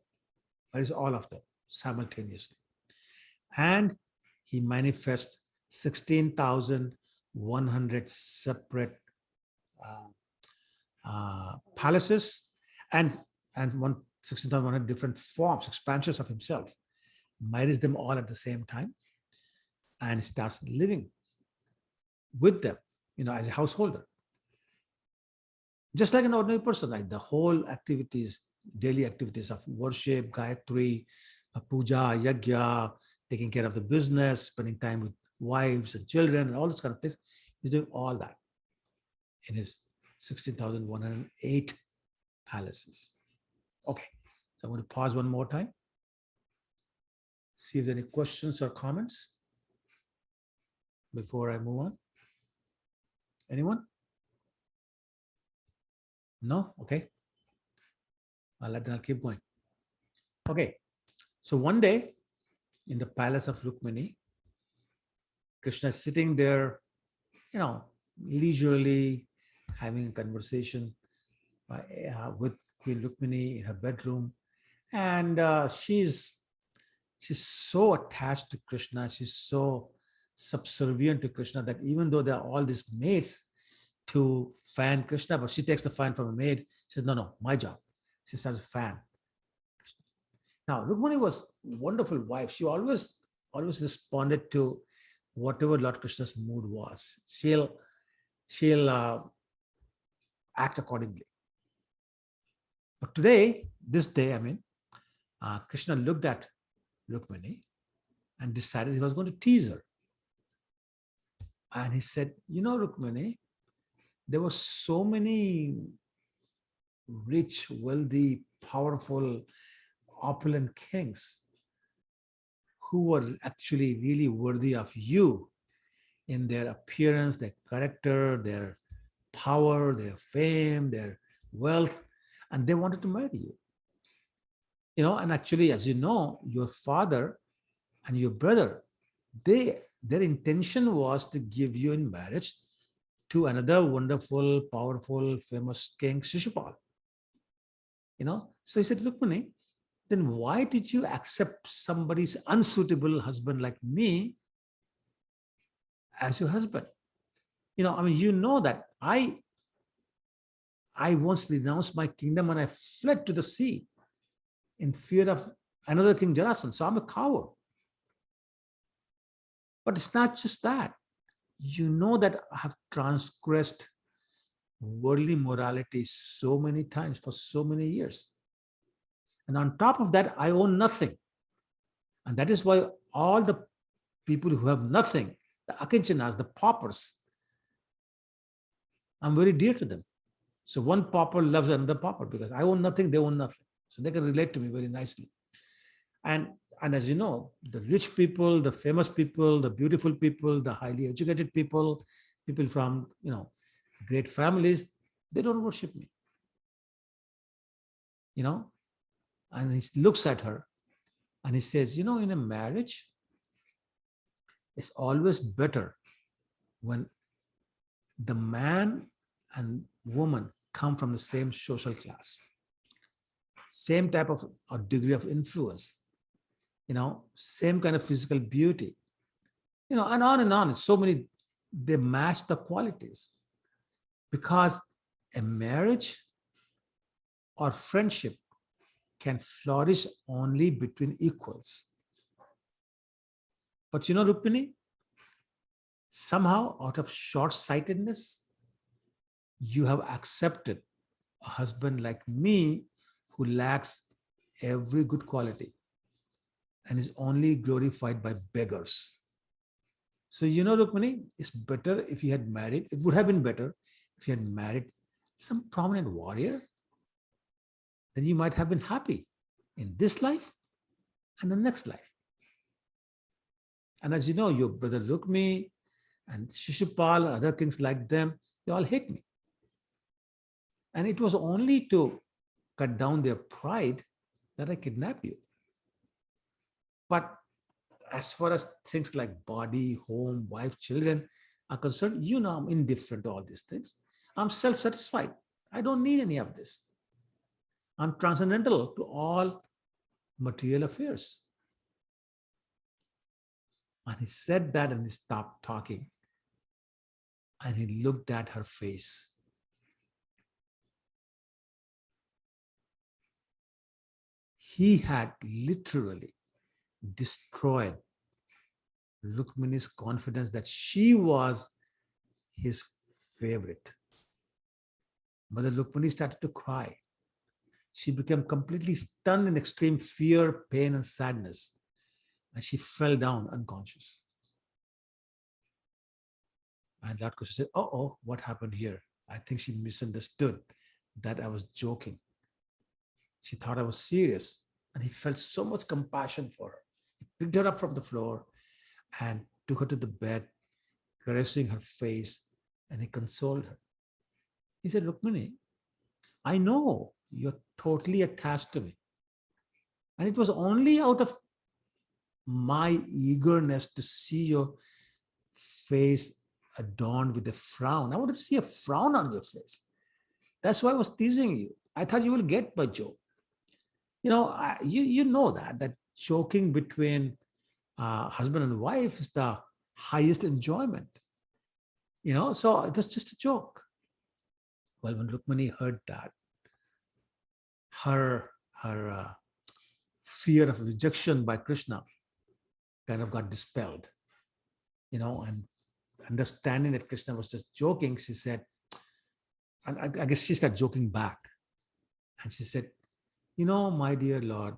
A: marries all of them simultaneously. And he manifests 16,100 separate palaces and 16,100 different forms, expansions of himself, marries them all at the same time, and starts living with them, as a householder. Just like an ordinary person, like the whole activities, daily activities of worship, Gayatri, puja, yajna, taking care of the business, spending time with wives and children and all those kind of things. He's doing all that in his 16,108 palaces. Okay, so I'm going to pause one more time. see if there are any questions or comments before I move on. Anyone? No? Okay. I'll keep going. Okay. So one day in the palace of Rukmini, Krishna is sitting there, leisurely having a conversation with Queen Rukmini in her bedroom. And she's so attached to Krishna. She's so subservient to Krishna that even though there are all these maids to fan Krishna, but she takes the fan from a maid. She says, no, my job. She starts to fan. Now, Rukmini was a wonderful wife. She always responded to whatever Lord Krishna's mood was. She'll act accordingly. But this day, Krishna looked at Rukmini and decided he was going to tease her. And he said, Rukmini, there were so many rich, wealthy, powerful, opulent kings who were actually really worthy of you in their appearance, their character, their power, their fame, their wealth, and they wanted to marry you. And actually, as you know, your father and your brother, their intention was to give you in marriage to another wonderful, powerful, famous king, Shishupal. So he said, Rukmini, then why did you accept somebody's unsuitable husband like me as your husband? That I once renounced my kingdom and I fled to the sea in fear of another king, Jarasandha. So I'm a coward. But it's not just that. That I have transgressed worldly morality so many times for so many years. And on top of that, I own nothing. And that is why all the people who have nothing, the akinchanas, the paupers, I'm very dear to them. So one pauper loves another pauper because I own nothing, they own nothing. So they can relate to me very nicely. And as you know, the rich people, the famous people, the beautiful people, the highly educated people from, great families, they don't worship me. And he looks at her and he says, in a marriage, it's always better when the man and woman come from the same social class, same type of or degree of influence, same kind of physical beauty, and on and on. So many, they match the qualities, because a marriage or friendship can flourish only between equals. But Rukmini, somehow out of short-sightedness, you have accepted a husband like me who lacks every good quality and is only glorified by beggars. So, Rukmini, it's better if you had married, it would have been better if you had married some prominent warrior. Then you might have been happy in this life and the next life. And as you know, your brother Rukmi and Shishupal, other kings like them, they all hate me. And it was only to cut down their pride that I kidnapped you. But as far as things like body, home, wife, children are concerned, I'm indifferent to all these things. I'm self-satisfied. I don't need any of this. I'm transcendental to all material affairs. And he said that and he stopped talking. And he looked at her face. He had literally destroyed Rukmini's confidence that she was his favorite. Mother Rukmini started to cry. She became completely stunned in extreme fear, pain, and sadness. And she fell down unconscious. And Lord Krishna said, oh, what happened here? I think she misunderstood that I was joking. She thought I was serious. And he felt so much compassion for her. He picked her up from the floor and took her to the bed, caressing her face, and he consoled her. He said, Rukmini, I know you're totally attached to me. And it was only out of my eagerness to see your face adorned with a frown. I wanted to see a frown on your face. That's why I was teasing you. I thought you will get my joke. You know, you know that joking between husband and wife is the highest enjoyment. You know, so it was just a joke. Well, when Rukmini heard that, her fear of rejection by Krishna kind of got dispelled. You know, and understanding that Krishna was just joking, she said, and I guess she started joking back. And she said, you know, my dear Lord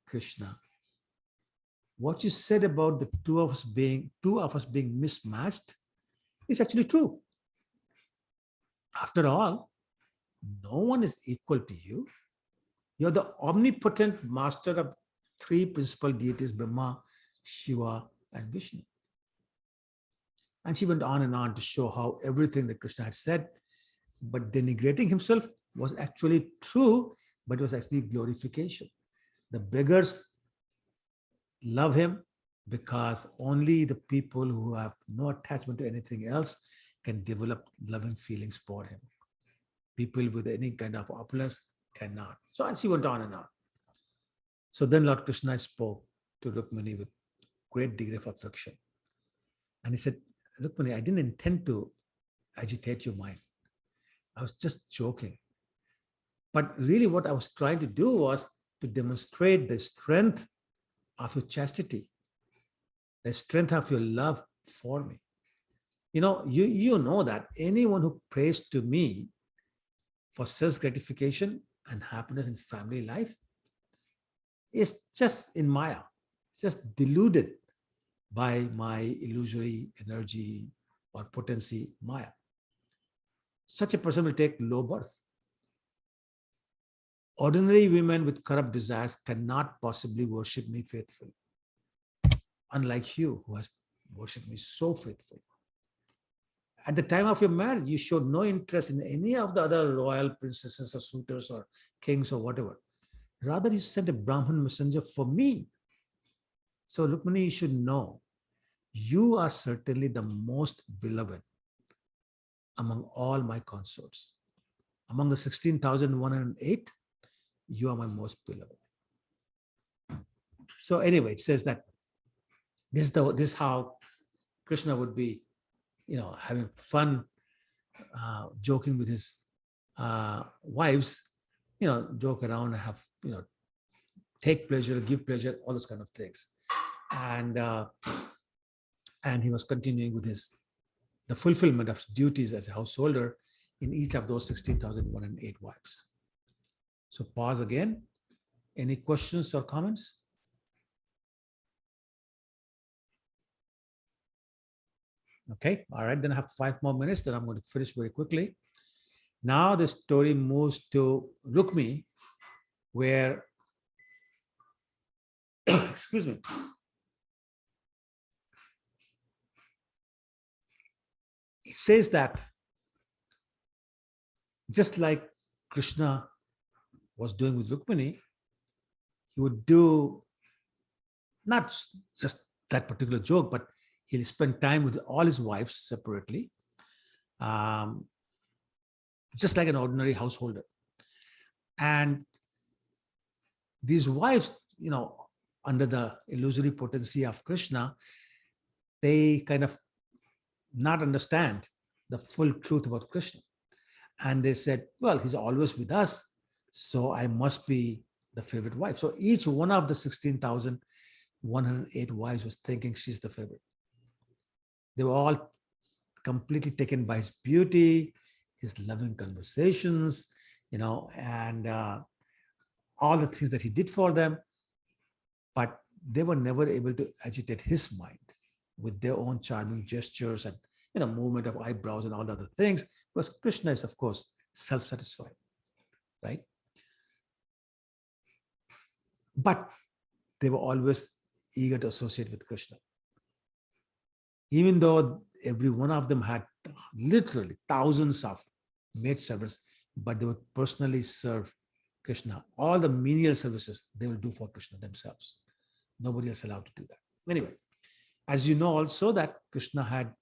A: Krishna, what you said about the two of us being mismatched is actually true. After all, no one is equal to you. You're the omnipotent master of three principal deities, Brahma, Shiva, and Vishnu. And she went on and on to show how everything that Krishna had said, but denigrating himself, was actually true, but it was actually glorification. The beggars love him because only the people who have no attachment to anything else can develop loving feelings for him. People with any kind of opulence cannot. So, and she went on and on. So then Lord Krishna spoke to Rukmini with great degree of affection. And he said, Rukmini, I didn't intend to agitate your mind. I was just joking. But really what I was trying to do was to demonstrate the strength of your chastity, the strength of your love for me. You know, you know that anyone who prays to me for sense gratification and happiness in family life is just in Maya, it's just deluded by my illusory energy or potency, Maya. Such a person will take low birth. Ordinary women with corrupt desires cannot possibly worship me faithfully, unlike you who has worshipped me so faithfully. At the time of your marriage, you showed no interest in any of the other royal princesses or suitors or kings or whatever. Rather, you sent a Brahman messenger for me. So Rukmini, you should know, you are certainly the most beloved among all my consorts. Among the 16,108, you are my most beloved. So anyway, it says that this is how Krishna would be, you know, having fun, joking with his wives, you know, joke around and have, you know, take pleasure, give pleasure, all those kind of things. And he was continuing with the fulfillment of duties as a householder in each of those 16,108 wives. So pause again. Any questions or comments? Okay, all right, then I have 5 more minutes that I'm going to finish very quickly. Now the story moves to Rukmi, where, excuse me, it says that just like Krishna was doing with Rukmini, he would do not just that particular joke, but he'll spend time with all his wives separately, just like an ordinary householder. And these wives, you know, under the illusory potency of Krishna, they kind of not understand the full truth about Krishna. And they said, well, he's always with us, so I must be the favorite wife. So each one of the 16,108 wives was thinking she's the favorite. They were all completely taken by his beauty, his loving conversations, you know, and all the things that he did for them. But they were never able to agitate his mind with their own charming gestures and, you know, movement of eyebrows and all the other things, because Krishna is, of course, self-satisfied, right? But they were always eager to associate with Krishna. Even though every one of them had literally thousands of maid servants, but they would personally serve Krishna. All the menial services they will do for Krishna themselves. Nobody else allowed to do that. Anyway, as you know also that Krishna had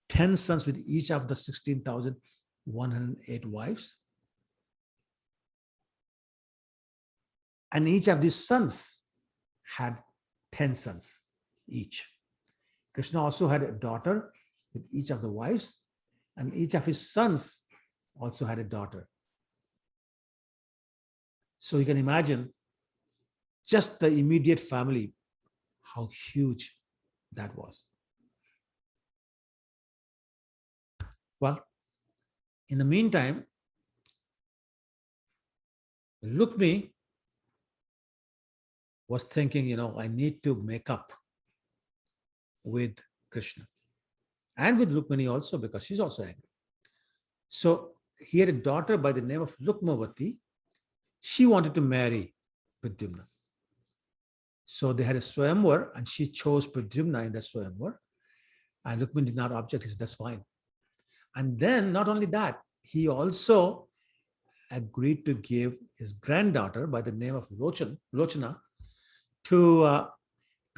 A: 10 sons with each of the 16,108 wives. And each of these sons had 10 sons each. Krishna also had a daughter with each of the wives, and each of his sons also had a daughter. So you can imagine just the immediate family, how huge that was. Well, in the meantime, Rukmi was thinking, I need to make up with Krishna and with Rukmini also, because she's also angry. So he had a daughter by the name of Rukmavati. She wanted to marry Pradyumna. So they had a Swayamvar, and she chose Pradyumna in the Swayamvar. And Rukmini did not object. He said, that's fine. And then not only that, he also agreed to give his granddaughter by the name of Lochana to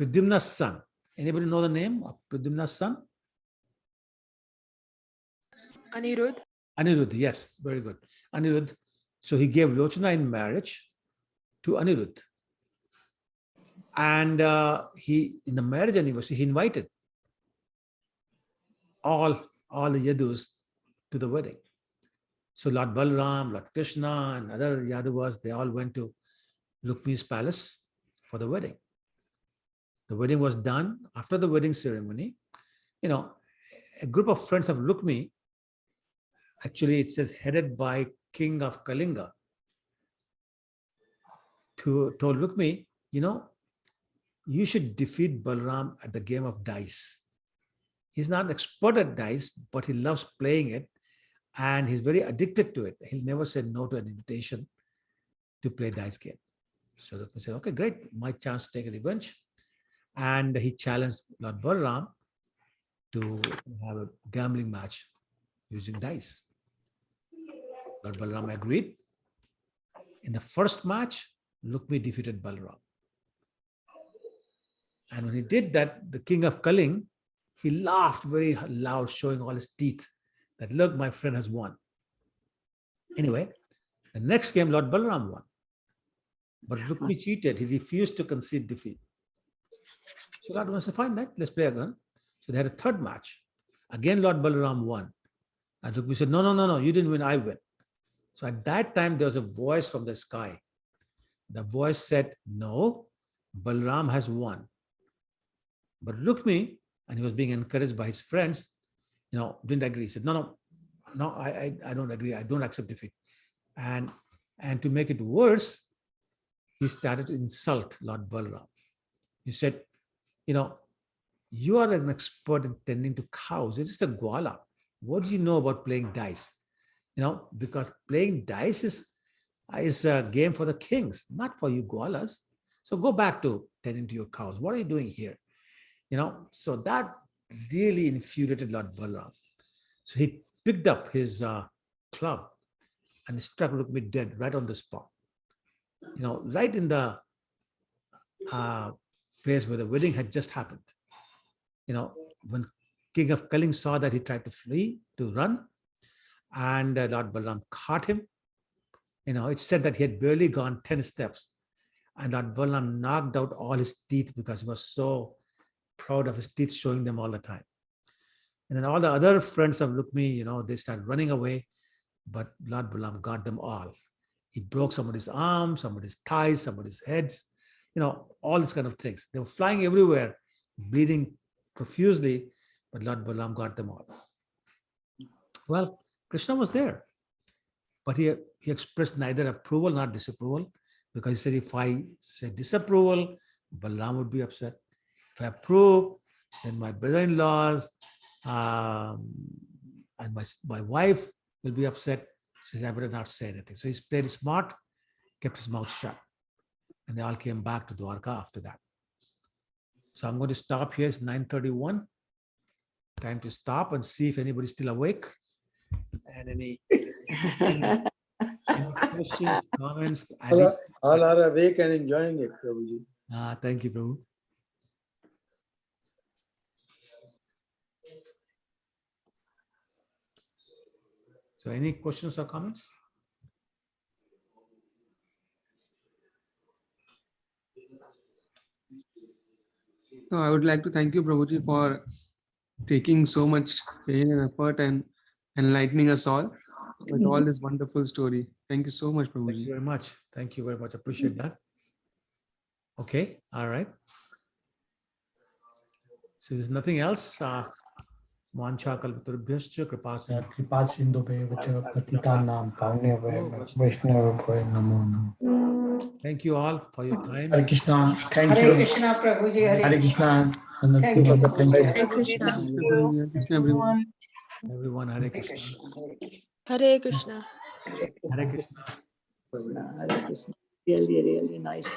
A: Pradyumna's son. Anybody know the name of Pradyumna's son?
K: Anirudh.
A: Anirudh, yes, very good. Anirudh. So he gave Lochana in marriage to Anirudh. And in the marriage anniversary, he invited all the Yadus to the wedding. So Lord Balaram, Lord Krishna, and other Yadavas, they all went to Rukmi's palace for the wedding. The wedding was done. After the wedding ceremony, a group of friends of Rukmi, actually it says headed by King of Kalinga, told Rukmi, you should defeat Balaram at the game of dice. He's not an expert at dice, but he loves playing it, and he's very addicted to it. He'll never say no to an invitation to play dice game. So Rukmi said, okay, great, my chance to take a revenge. And he challenged Lord Balaram to have a gambling match using dice. Lord Balaram agreed. In the first match, Rukmi defeated Balaram. And when he did that, the king of Kaling, he laughed very loud, showing all his teeth, that look, my friend has won. Anyway, the next game, Lord Balaram won. But Rukmi cheated. He refused to concede defeat. So Lord Balaram said, fine, let's play again. So they had a third match. Again, Lord Balaram won. And Rukmi said, no, you didn't win, I win. So at that time, there was a voice from the sky. The voice said, no, Balaram has won. But Rukmi, and he was being encouraged by his friends, didn't agree. He said, no, I don't agree. I don't accept defeat. And to make it worse, he started to insult Lord Balaram. He said, you are an expert in tending to cows. You're just a gwala. What do you know about playing dice? Because playing dice is a game for the kings, not for you gwalas. So go back to tending to your cows. What are you doing here? So that really infuriated Lord Balaram. So he picked up his club and struck Rukmi dead right on the spot. Right in the place where the wedding had just happened. When King of Kaling saw that, he tried to flee, to run, and Lord Balaram caught him. It said that he had barely gone 10 steps, and Lord Balaram knocked out all his teeth because he was so proud of his teeth, showing them all the time. And then all the other friends of Rukmi, they started running away, but Lord Balaram got them all. He broke somebody's arms, somebody's thighs, somebody's heads, all these kind of things. They were flying everywhere, bleeding profusely, but Lord Balaram got them all. Well, Krishna was there, but he expressed neither approval nor disapproval, because he said, if I said disapproval, Balaram would be upset. If I approve, then my brother-in-laws and my wife will be upset. He says, I better not say anything. So he played smart, kept his mouth shut. And they all came back to Dwarka after that. So I'm going to stop here. It's 9:31. Time to stop and see if anybody's still awake. And any questions, comments?
B: All are awake and enjoying it, Prabhuji.
A: Thank you, Prabhu. So any questions or comments?
L: So I would like to thank you, Prabhuji, for taking so much pain and effort and enlightening us all with all this wonderful story. Thank you so much, Prabhuji.
A: Thank you very much. Thank you very much. Appreciate that. Okay. All right. So there's nothing else. Mancha kalpatarubhyascha
M: कृपा सिंधुभ्यश्च पतितानां पावनेभ्यो वैष्णवेभ्यो नमो नमः.
A: Thank you all for your time.
M: Hare Krishna. Thank
C: Hare
M: you.
C: Krishna, Prabhuji.
M: Hare Krishna.
C: Thank you.
M: Thank you.
K: Hare Krishna.
L: Hare Krishna, everyone.
A: Everyone, Hare Krishna.
K: Hare Krishna.
A: Hare Krishna.
G: Hare Krishna. Really, really nice.